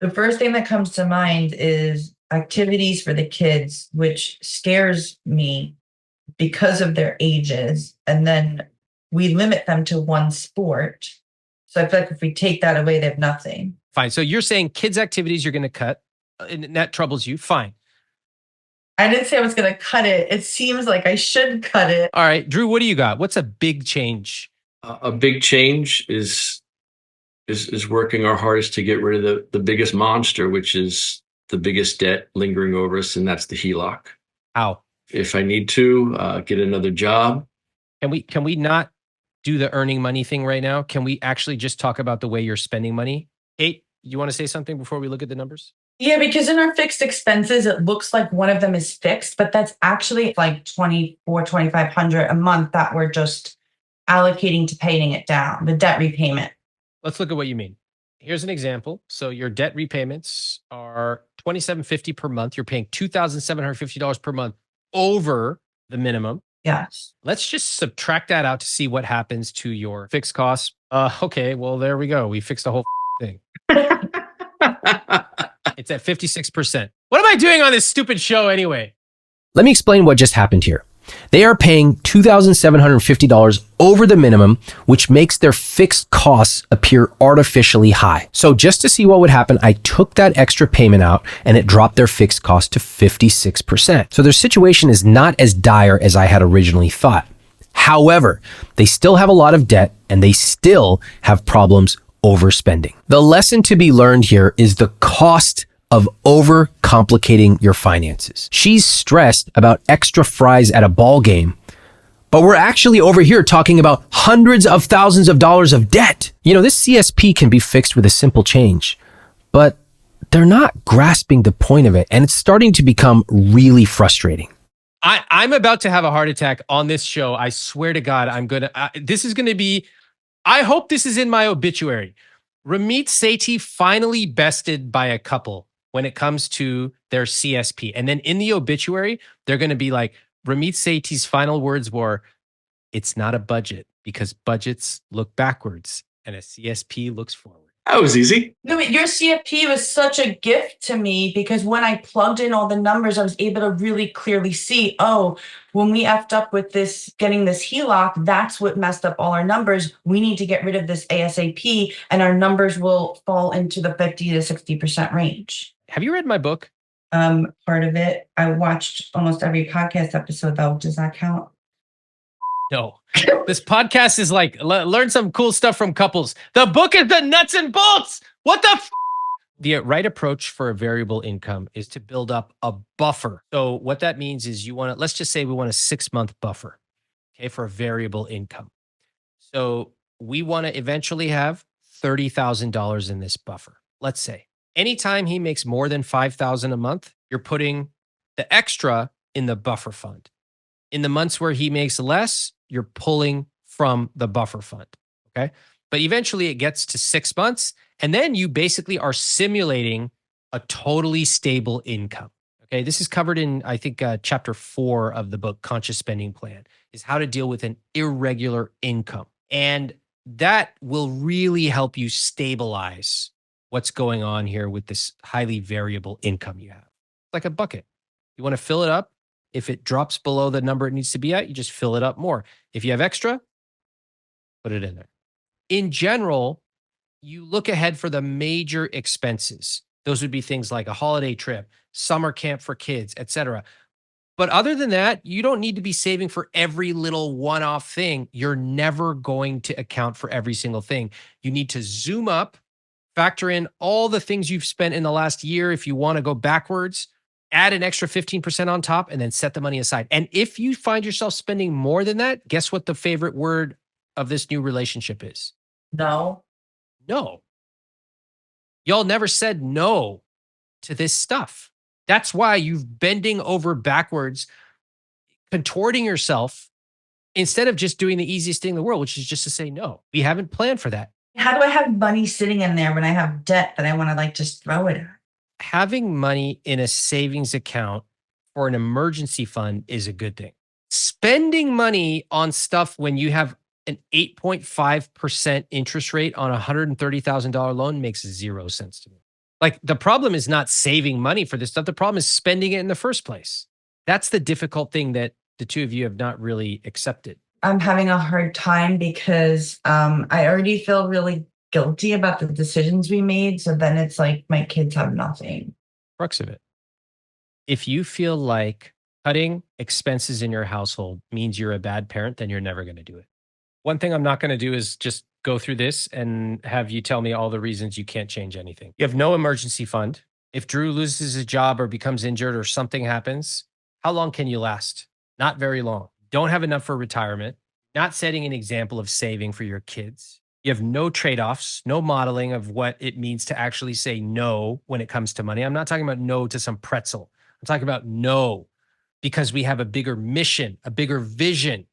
The first thing that comes to mind is activities for the kids, which scares me because of their ages. And then we limit them to one sport. So I feel like if we take that away, they have nothing. Fine. So you're saying kids' activities you're going to cut, and that troubles you. Fine. I didn't say I was going to cut it. It seems like I should cut it. All right, Drew, what do you got? What's a big change? A big change is working our hardest to get rid of the biggest monster, which is the biggest debt lingering over us, and that's the HELOC. How? If I need to get another job. Can we not do the earning money thing right now? Can we actually just talk about the way you're spending money? Kate, you want to say something before we look at the numbers? Yeah, because in our fixed expenses, it looks like one of them is fixed, but that's actually like $2,400-$2,500 a month that we're just allocating to paying it down, the debt repayment. Let's look at what you mean. Here's an example. So your debt repayments are $2,750 per month. You're paying $2,750 per month over the minimum. Yes. Let's just subtract that out to see what happens to your fixed costs. Okay, well, there we go. We fixed the whole thing. It's at 56%. What am I doing on this stupid show anyway? Let me explain what just happened here. They are paying $2,750 over the minimum, which makes their fixed costs appear artificially high. So just to see what would happen, I took that extra payment out and it dropped their fixed cost to 56%. So their situation is not as dire as I had originally thought. However, they still have a lot of debt and they still have problems overspending. The lesson to be learned here is the cost of overcomplicating your finances. She's stressed about extra fries at a ball game, but we're actually over here talking about hundreds of thousands of dollars of debt. You know, this CSP can be fixed with a simple change, but they're not grasping the point of it, and it's starting to become really frustrating. I'm about to have a heart attack on this show. I swear to God, this is going to be, I hope this is in my obituary. RAMIT'S Sethi finally bested by a couple when it comes to their CSP. And then in the obituary, they're going to be like, RAMIT'S Sethi's final words were, it's not a budget because budgets look backwards and a CSP looks forward. That was easy. No, but your CFP was such a gift to me because when I plugged in all the numbers, I was able to really clearly see, oh, when we effed up with this, getting this HELOC, that's what messed up all our numbers. We need to get rid of this ASAP and our numbers will fall into the 50 to 60% range. Have you read my book? Part of it. I watched almost every podcast episode though. Does that count? No. This podcast is like, learn some cool stuff from couples. The book is the nuts and bolts. What the f? The right approach for a variable income is to build up a buffer. So what that means is let's just say we want a 6-month buffer, okay, for a variable income. So we want to eventually have $30,000 in this buffer. Let's say anytime he makes more than $5,000 a month, you're putting the extra in the buffer fund. In the months where he makes less, you're pulling from the buffer fund, okay? But eventually it gets to 6 months, and then you basically are simulating a totally stable income, okay? This is covered in, I think, chapter 4 of the book, Conscious Spending Plan, is how to deal with an irregular income. And that will really help you stabilize what's going on here with this highly variable income you have. Like a bucket. You want to fill it up. If it drops below the number it needs to be at, you just fill it up more. If you have extra, put it in there. In general, you look ahead for the major expenses. Those would be things like a holiday trip, summer camp for kids, etc. But other than that, you don't need to be saving for every little one-off thing. You're never going to account for every single thing. You need to zoom up, factor in all the things you've spent in the last year. If you want to go backwards, add an extra 15% on top and then set the money aside. And if you find yourself spending more than that, guess what the favorite word of this new relationship is? No. No. Y'all never said no to this stuff. That's why you've bending over backwards, contorting yourself instead of just doing the easiest thing in the world, which is just to say no. We haven't planned for that. How do I have money sitting in there when I have debt that I want to like just throw it at? Having money in a savings account or an emergency fund is a good thing. Spending money on stuff when you have an 8.5% interest rate on a $130,000 loan makes zero sense to me. Like, the problem is not saving money for this stuff. The problem is spending it in the first place. That's the difficult thing that the two of you have not really accepted. I'm having a hard time because I already feel really guilty about the decisions we made. So then it's like my kids have nothing. Crux of it. If you feel like cutting expenses in your household means you're a bad parent, then you're never going to do it. One thing I'm not going to do is just go through this and have you tell me all the reasons you can't change anything. You have no emergency fund. If Drew loses a job or becomes injured or something happens, how long can you last? Not very long. Don't have enough for retirement. Not setting an example of saving for your kids. You have no trade-offs, no modeling of what it means to actually say no when it comes to money. I'm not talking about no to some pretzel. I'm talking about no because we have a bigger mission, a bigger vision.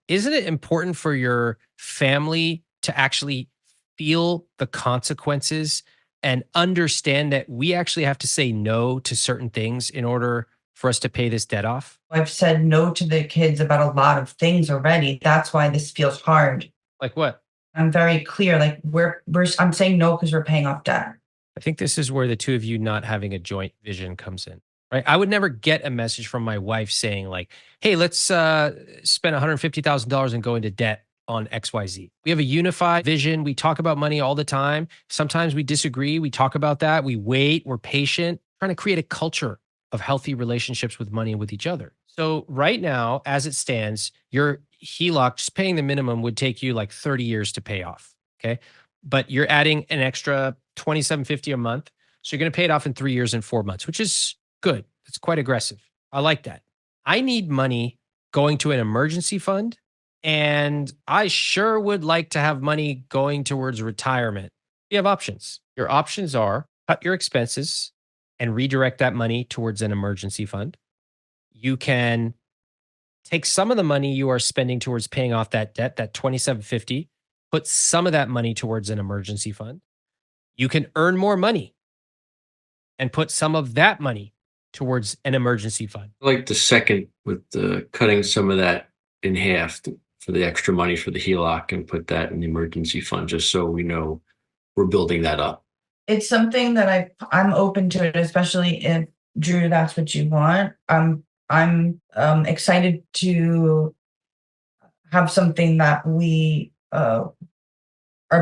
Isn't it important for your family to actually feel the consequences and understand that we actually have to say no to certain things in order for us to pay this debt off? I've said no to the kids about a lot of things already. That's why this feels hard. Like what? I'm very clear. Like I'm saying no because we're paying off debt. I think this is where the two of you not having a joint vision comes in, right? I would never get a message from my wife saying like, hey, let's spend $150,000 and go into debt on XYZ. We have a unified vision. We talk about money all the time. Sometimes we disagree. We talk about that. We wait. We're patient, trying to create a culture of healthy relationships with money and with each other. So right now, as it stands, your HELOC, just paying the minimum would take you like 30 years to pay off. Okay. But you're adding an extra $2,750 a month. So you're going to pay it off in 3 years and 4 months, which is good. It's quite aggressive. I like that. I need money going to an emergency fund. And I sure would like to have money going towards retirement. You have options. Your options are cut your expenses and redirect that money towards an emergency fund. You can take some of the money you are spending towards paying off that debt, that $2,750, put some of that money towards an emergency fund. You can earn more money and put some of that money towards an emergency fund. I like the second with the cutting some of that in half for the extra money for the HELOC and put that in the emergency fund, just so we know we're building that up. It's something that I'm open to it, especially if Drew, that's what you want. I'm excited to have something that we are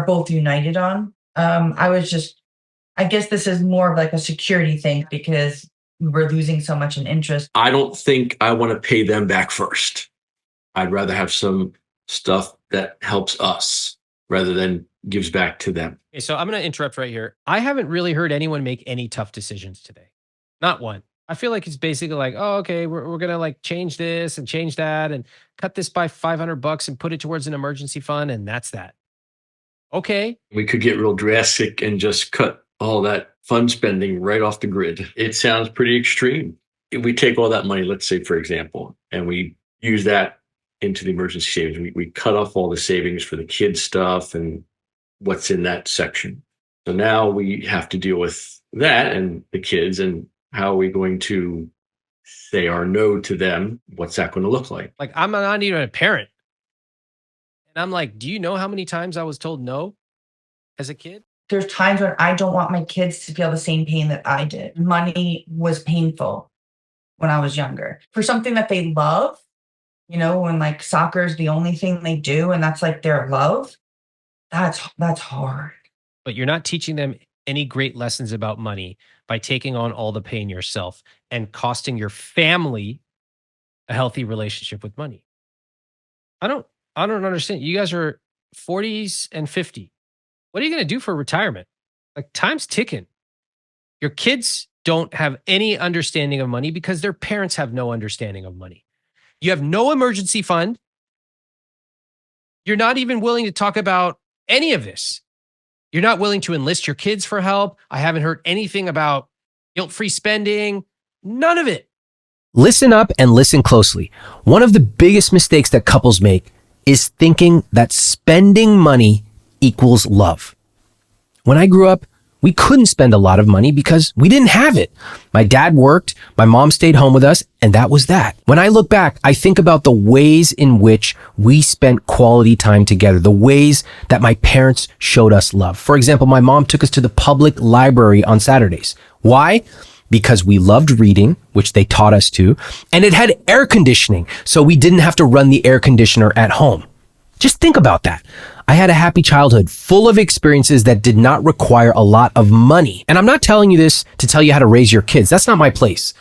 both united on. I guess this is more of like a security thing because we're losing so much in interest. I don't think I want to pay them back first. I'd rather have some stuff that helps us rather than gives back to them. Okay, so I'm going to interrupt right here. I haven't really heard anyone make any tough decisions today. Not one. I feel like it's basically like, oh, okay, we're going to like change this and change that and cut this by $500 and put it towards an emergency fund. And that's that. Okay. We could get real drastic and just cut all that fund spending right off the grid. It sounds pretty extreme. If we take all that money, let's say, for example, and we use that into the emergency savings, we cut off all the savings for the kids stuff and what's in that section. So now we have to deal with that and the kids, and how are we going to say our no to them? What's that going to look like? Like, I'm not even a parent. And I'm like, do you know how many times I was told no as a kid? There's times when I don't want my kids to feel the same pain that I did. Money was painful when I was younger. For something that they love, when like soccer is the only thing they do and that's like their love, that's hard. But you're not teaching them any great lessons about money by taking on all the pain yourself and costing your family a healthy relationship with money. I don't I don't understand. You guys are 40s and 50. What are you going to do for retirement? Like time's ticking. Your kids don't have any understanding of money because their parents have no understanding of money. You have no emergency fund. You're not even willing to talk about any of this. You're not willing to enlist your kids for help. I haven't heard anything about guilt-free spending. None of it. Listen up and listen closely. One of the biggest mistakes that couples make is thinking that spending money equals love. When I grew up, we couldn't spend a lot of money because we didn't have it. My dad worked, my mom stayed home with us, and that was that. When I look back, I think about the ways in which we spent quality time together, the ways that my parents showed us love. For example, my mom took us to the public library on Saturdays. Why? Because we loved reading, which they taught us to, and it had air conditioning, so we didn't have to run the air conditioner at home. Just think about that. I had a happy childhood full of experiences that did not require a lot of money. And I'm not telling you this to tell you how to raise your kids. That's not my place.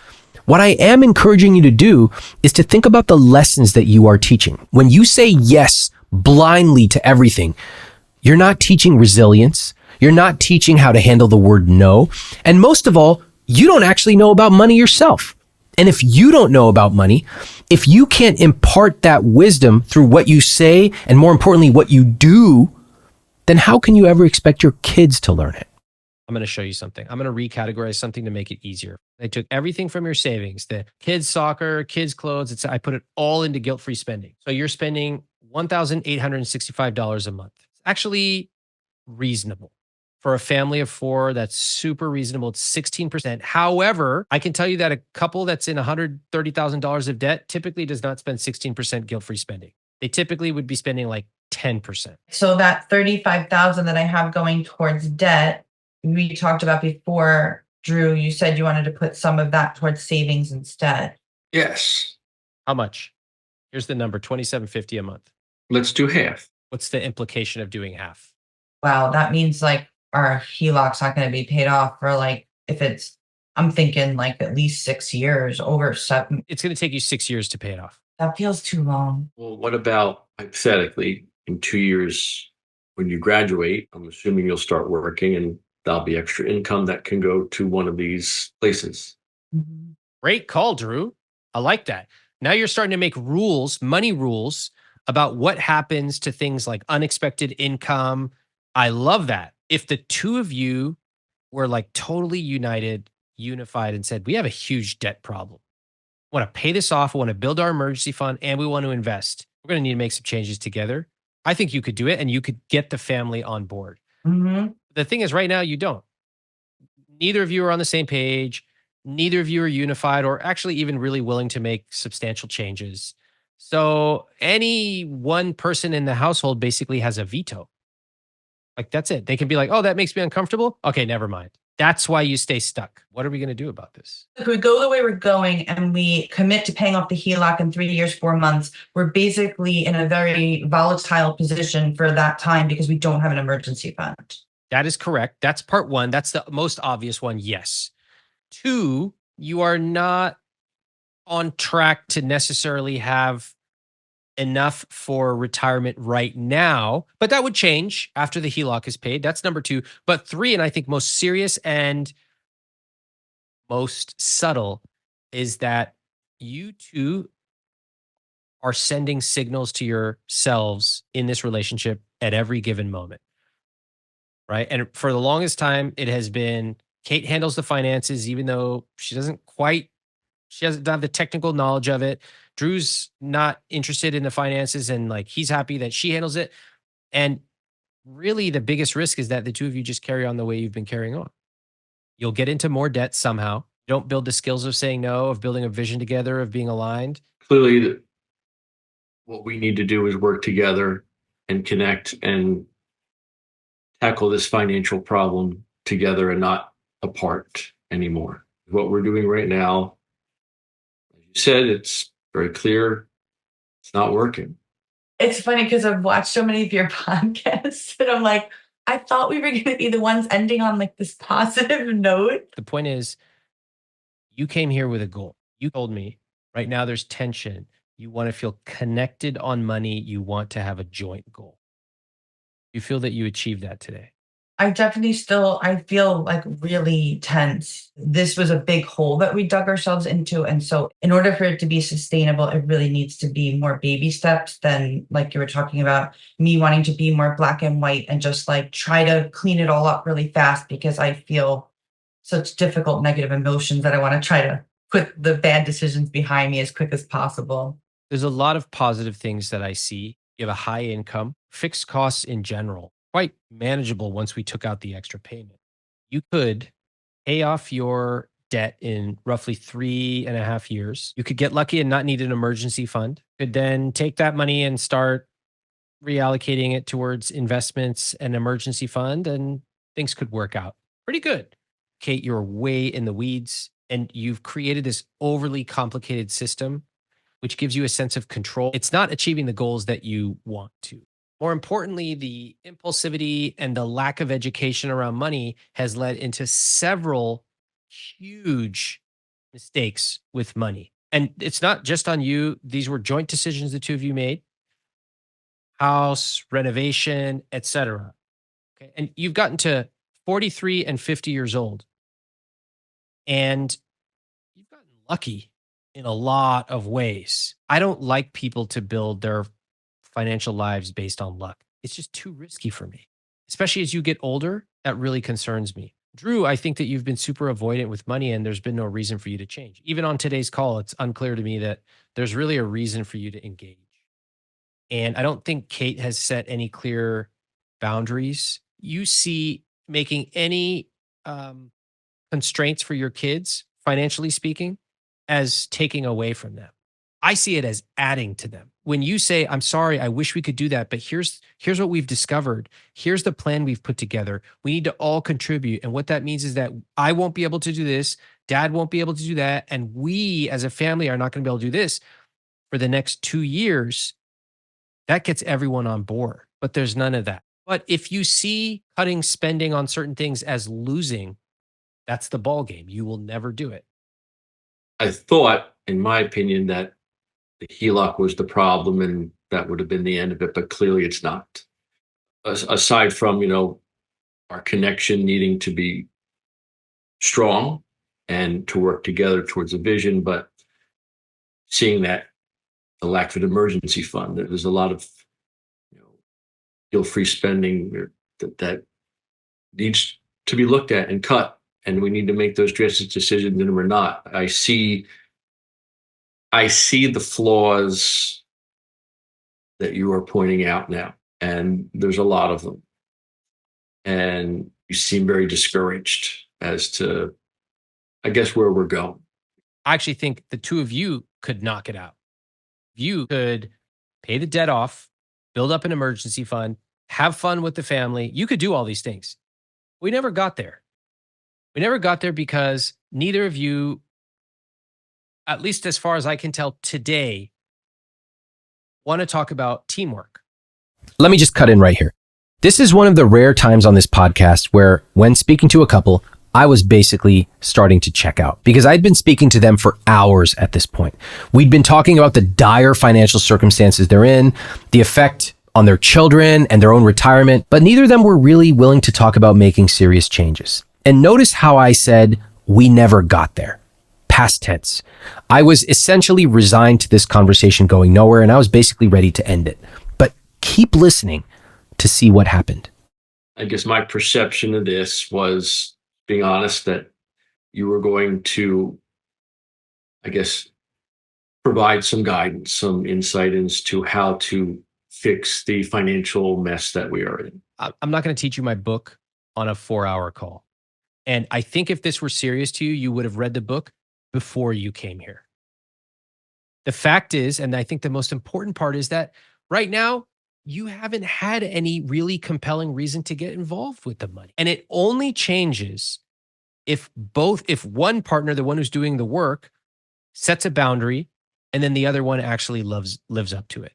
What I am encouraging you to do is to think about the lessons that you are teaching. When you say yes blindly to everything, you're not teaching resilience. You're not teaching how to handle the word no. And most of all, you don't actually know about money yourself. And if you don't know about money, if you can't impart that wisdom through what you say, and more importantly, what you do, then how can you ever expect your kids to learn it? I'm going to show you something. I'm going to recategorize something to make it easier. I took everything from your savings, the kids' soccer, kids' clothes. I put it all into guilt-free spending. So you're spending $1,865 a month. It's actually reasonable. For a family of four, that's super reasonable. It's 16%. However, I can tell you that a couple that's in $130,000 of debt typically does not spend 16% guilt-free spending. They typically would be spending like 10%. So that 35,000 that I have going towards debt, we talked about before, Drew, you said you wanted to put some of that towards savings instead. Yes. How much? Here's the number, $2,750 a month. Let's do half. What's the implication of doing half? Wow, that means like our HELOC's not going to be paid off for like, if it's, I'm thinking like at least 6 years, over 7. It's going to take you 6 years to pay it off. That feels too long. Well, what about hypothetically in 2 years when you graduate? I'm assuming you'll start working and there'll be extra income that can go to one of these places. Mhm. Great call, Drew. I like that. Now you're starting to make rules, money rules, about what happens to things like unexpected income. I love that. If the two of you were like totally unified and said, we have a huge debt problem. We want to pay this off. We want to build our emergency fund and we want to invest. We're going to need to make some changes together. I think you could do it and you could get the family on board. Mhm. The thing is right now you don't. Neither of you are on the same page. Neither of you are unified or actually even really willing to make substantial changes. So any one person in the household basically has a veto. Like that's it. They can be like, oh, that makes me uncomfortable. Okay, never mind. That's why you stay stuck. What are we going to do about this? If we go the way we're going and we commit to paying off the HELOC in 3 years, 4 months, we're basically in a very volatile position for that time because we don't have an emergency fund. That is correct. That's part one. That's the most obvious one. Yes. Two, you are not on track to necessarily have enough for retirement right now, but that would change after the HELOC is paid. That's number two. But three, and I think most serious and most subtle, is that you two are sending signals to yourselves in this relationship at every given moment. Right. And for the longest time, it has been Kate handles the finances, even though she doesn't have the technical knowledge of it. Drew's not interested in the finances and like he's happy that she handles it. And really the biggest risk is that the two of you just carry on the way you've been carrying on. You'll get into more debt somehow. You don't build the skills of saying no, of building a vision together, of being aligned. Clearly, what we need to do is work together and connect and tackle this financial problem together and not apart anymore. What we're doing right now, as you said, it's very clear it's not working. It's funny because I've watched so many of your podcasts and I'm like, I thought we were going to be the ones ending on like this positive note. The point is, you came here with a goal. You told me right now there's tension. You want to feel connected on money. You want to have a joint goal. You feel that you achieved that today. I definitely still, I feel like really tense. This was a big hole that we dug ourselves into. And so in order for it to be sustainable, it really needs to be more baby steps than like you were talking about me wanting to be more black and white and just like try to clean it all up really fast because I feel such difficult negative emotions that I want to try to put the bad decisions behind me as quick as possible. There's a lot of positive things that I see. You have a high income, fixed costs in general, quite manageable once we took out the extra payment. You could pay off your debt in roughly 3.5 years. You could get lucky and not need an emergency fund. Could then take that money and start reallocating it towards investments and emergency fund, and things could work out pretty good. Kate, you're way in the weeds and you've created this overly complicated system, which gives you a sense of control. It's not achieving the goals that you want to. More importantly, the impulsivity and the lack of education around money has led into several huge mistakes with money. And it's not just on you. These were joint decisions the two of you made. House, renovation, etc. Okay. And you've gotten to 43 and 50 years old. And you've gotten lucky in a lot of ways. I don't like people to build their financial lives based on luck. It's just too risky for me, especially as you get older. That really concerns me. Drew, I think that you've been super avoidant with money and there's been no reason for you to change. Even on today's call, it's unclear to me that there's really a reason for you to engage. And I don't think Kate has set any clear boundaries. You see making any constraints for your kids, financially speaking, as taking away from them. I see it as adding to them. When you say, I'm sorry, I wish we could do that, but here's what we've discovered. Here's the plan we've put together. We need to all contribute. And what that means is that I won't be able to do this. Dad won't be able to do that. And we as a family are not going to be able to do this for the next 2 years. That gets everyone on board, but there's none of that. But if you see cutting spending on certain things as losing, that's the ball game. You will never do it. I thought, in my opinion, that the HELOC was the problem and that would have been the end of it, but clearly it's not. Aside from, our connection needing to be strong and to work together towards a vision, but seeing that the lack of an emergency fund, there's a lot of guilt-free spending that needs to be looked at and cut, and we need to make those drastic decisions, and we're not. I see the flaws that you are pointing out now, and there's a lot of them. And you seem very discouraged as to, I guess, where we're going. I actually think the two of you could knock it out. You could pay the debt off, build up an emergency fund, have fun with the family. You could do all these things. We never got there. We never got there because neither of you, at least as far as I can tell today, want to talk about teamwork. Let me just cut in right here. This is one of the rare times on this podcast where, when speaking to a couple, I was basically starting to check out because I'd been speaking to them for hours at this point. We'd been talking about the dire financial circumstances they're in, the effect on their children and their own retirement, but neither of them were really willing to talk about making serious changes. And notice how I said, we never got there. Past tense. I was essentially resigned to this conversation going nowhere, and I was basically ready to end it. But keep listening to see what happened. I guess my perception of this was, being honest, that you were going to, I guess, provide some guidance, some insight as to how to fix the financial mess that we are in. I'm not going to teach you my book on a 4-hour call. And I think if this were serious to you, you would have read the book before you came here. The fact is, and I think the most important part is that right now, you haven't had any really compelling reason to get involved with the money. And it only changes if one partner, the one who's doing the work, sets a boundary and then the other one actually lives up to it.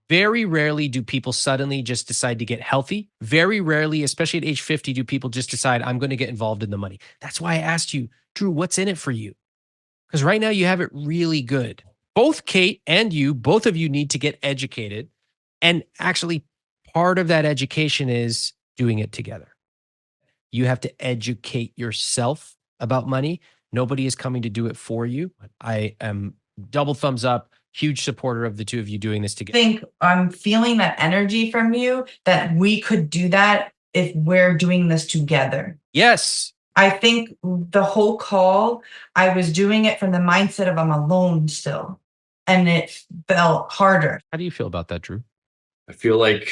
Very rarely do people suddenly just decide to get healthy. Very rarely, especially at age 50, do people just decide, I'm going to get involved in the money. That's why I asked you, Drew, what's in it for you? Because right now you have it really good. Both Kate and you, both of you need to get educated. And actually, part of that education is doing it together. You have to educate yourself about money. Nobody is coming to do it for you. I am double thumbs up, huge supporter of the two of you doing this I together. think I'm feeling that energy from you that we could do that if we're doing this together. Yes. I think the whole call, I was doing it from the mindset of I'm alone still. And it felt harder. How do you feel about that, Drew? I feel like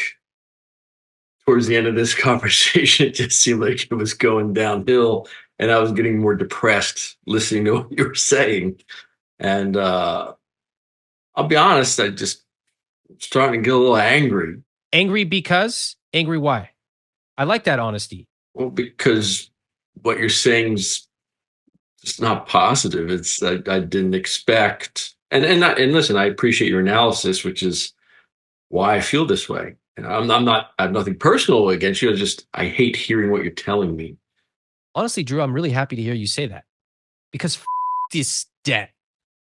towards the end of this conversation, it just seemed like it was going downhill, and I was getting more depressed listening to what you were saying. And I'll be honest, I just starting to get a little angry. Angry because? Angry why? I like that honesty. Well, because what you're saying is just not positive. It's I didn't expect, and listen, I appreciate your analysis, which is why I feel this way. And I'm not. I have nothing personal against you. I hate hearing what you're telling me. Honestly, Drew, I'm really happy to hear you say that because this debt.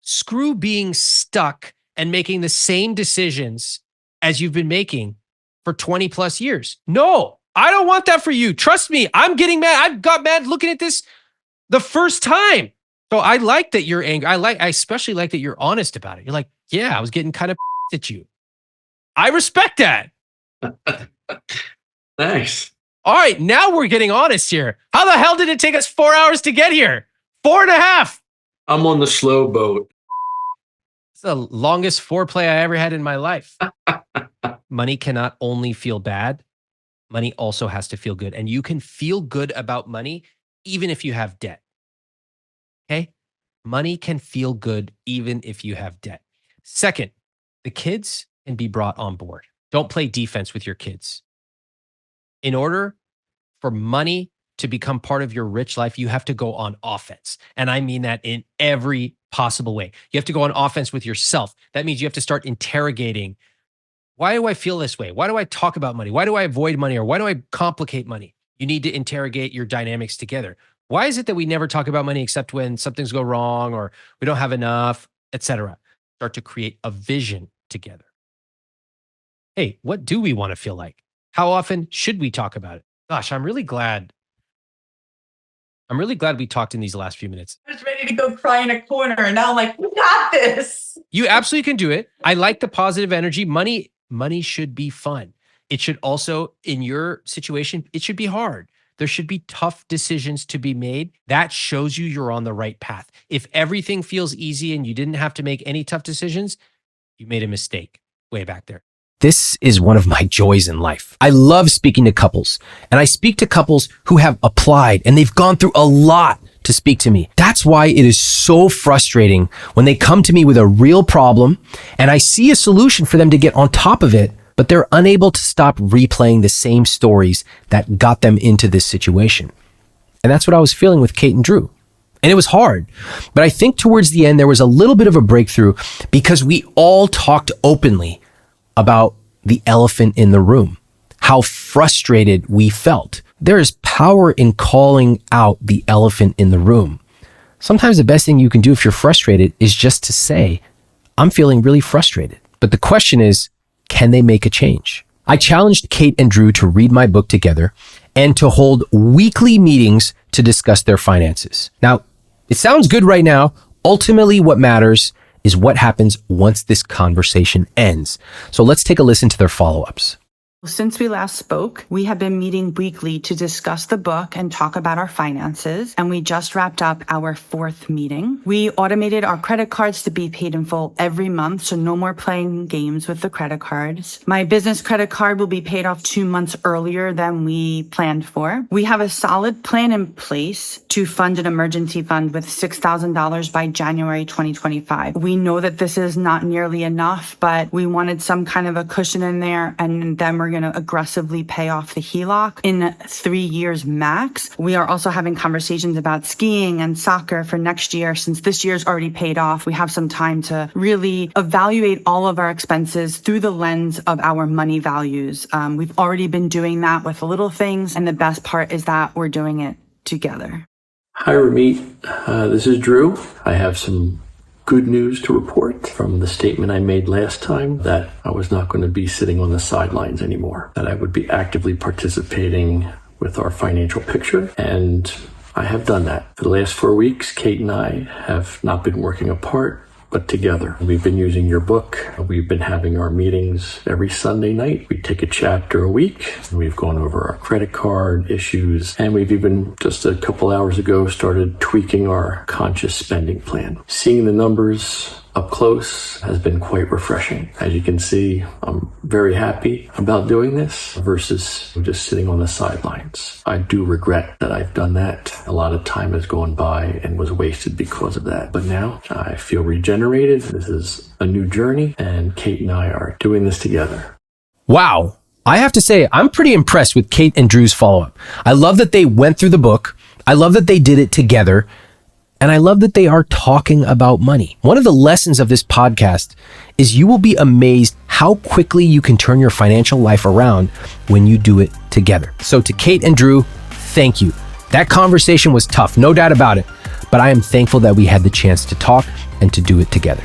Screw being stuck and making the same decisions as you've been making for 20 plus years. No, I don't want that for you. Trust me, I'm getting mad. I've got mad looking at this the first time. So I like that you're angry. I especially like that you're honest about it. You're like, yeah, I was getting kind of at you. I respect that. Thanks. All right, now we're getting honest here. How the hell did it take us 4 hours to get here? 4.5. I'm on the slow boat. It's the longest foreplay I ever had in my life. Money cannot only feel bad. Money also has to feel good. And you can feel good about money even if you have debt. Okay? Money can feel good even if you have debt. Second, the kids can be brought on board. Don't play defense with your kids. In order for money to become part of your rich life, you have to go on offense. And I mean that in every possible way. You have to go on offense with yourself. That means you have to start interrogating, why do I feel this way? Why do I talk about money? Why do I avoid money? Or why do I complicate money? You need to interrogate your dynamics together. Why is it that we never talk about money except when something's go wrong or we don't have enough, etc.? Start to create a vision together. Hey, what do we want to feel like? How often should we talk about it? Gosh, I'm really glad we talked in these last few minutes. I was ready to go cry in a corner. And now I'm like, we got this. You absolutely can do it. I like the positive energy. Money should be fun. It should also, in your situation, it should be hard. There should be tough decisions to be made. That shows you're on the right path. If everything feels easy and you didn't have to make any tough decisions, you made a mistake way back there. This is one of my joys in life. I love speaking to couples, and I speak to couples who have applied and they've gone through a lot to speak to me. That's why it is so frustrating when they come to me with a real problem and I see a solution for them to get on top of it, but they're unable to stop replaying the same stories that got them into this situation. And that's what I was feeling with Kate and Drew. And it was hard. But I think towards the end, there was a little bit of a breakthrough because we all talked openly about the elephant in the room, how frustrated we felt. There is power in calling out the elephant in the room. Sometimes the best thing you can do if you're frustrated is just to say, I'm feeling really frustrated. But the question is, can they make a change? I challenged Kate and Drew to read my book together and to hold weekly meetings to discuss their finances. Now, it sounds good right now. Ultimately, what matters is what happens once this conversation ends. So let's take a listen to their follow-ups. Since we last spoke, we have been meeting weekly to discuss the book and talk about our finances, and we just wrapped up our 4th meeting. We automated our credit cards to be paid in full every month, so no more playing games with the credit cards. My business credit card will be paid off 2 months earlier than we planned for. We have a solid plan in place to fund an emergency fund with $6,000 by January 2025. We know that this is not nearly enough, but we wanted some kind of a cushion in there, and then we're we're going to aggressively pay off the HELOC in 3 years max. We are also having conversations about skiing and soccer for next year. Since this year's already paid off, we have some time to really evaluate all of our expenses through the lens of our money values. We've already been doing that with little things, and the best part is that we're doing it together. Hi, Ramit. This is Drew. I have some good news to report from the statement I made last time that I was not going to be sitting on the sidelines anymore, that I would be actively participating with our financial picture, and I have done that. For the last 4 weeks, Kate and I have not been working apart, but together. We've been using your book. We've been having our meetings every Sunday night. We take a chapter a week. We've gone over our credit card issues, and we've even just a couple hours ago started tweaking our conscious spending plan. Seeing the numbers up close has been quite refreshing. As you can see, I'm very happy about doing this versus just sitting on the sidelines. I do regret that I've done that. A lot of time has gone by and was wasted because of that. But now I feel regenerated. This is a new journey, and Kate and I are doing this together. Wow. I have to say, I'm pretty impressed with Kate and Drew's follow-up. I love that they went through the book. I love that they did it together. And I love that they are talking about money. One of the lessons of this podcast is you will be amazed how quickly you can turn your financial life around when you do it together. So to Kate and Drew, thank you. That conversation was tough, no doubt about it. But I am thankful that we had the chance to talk and to do it together.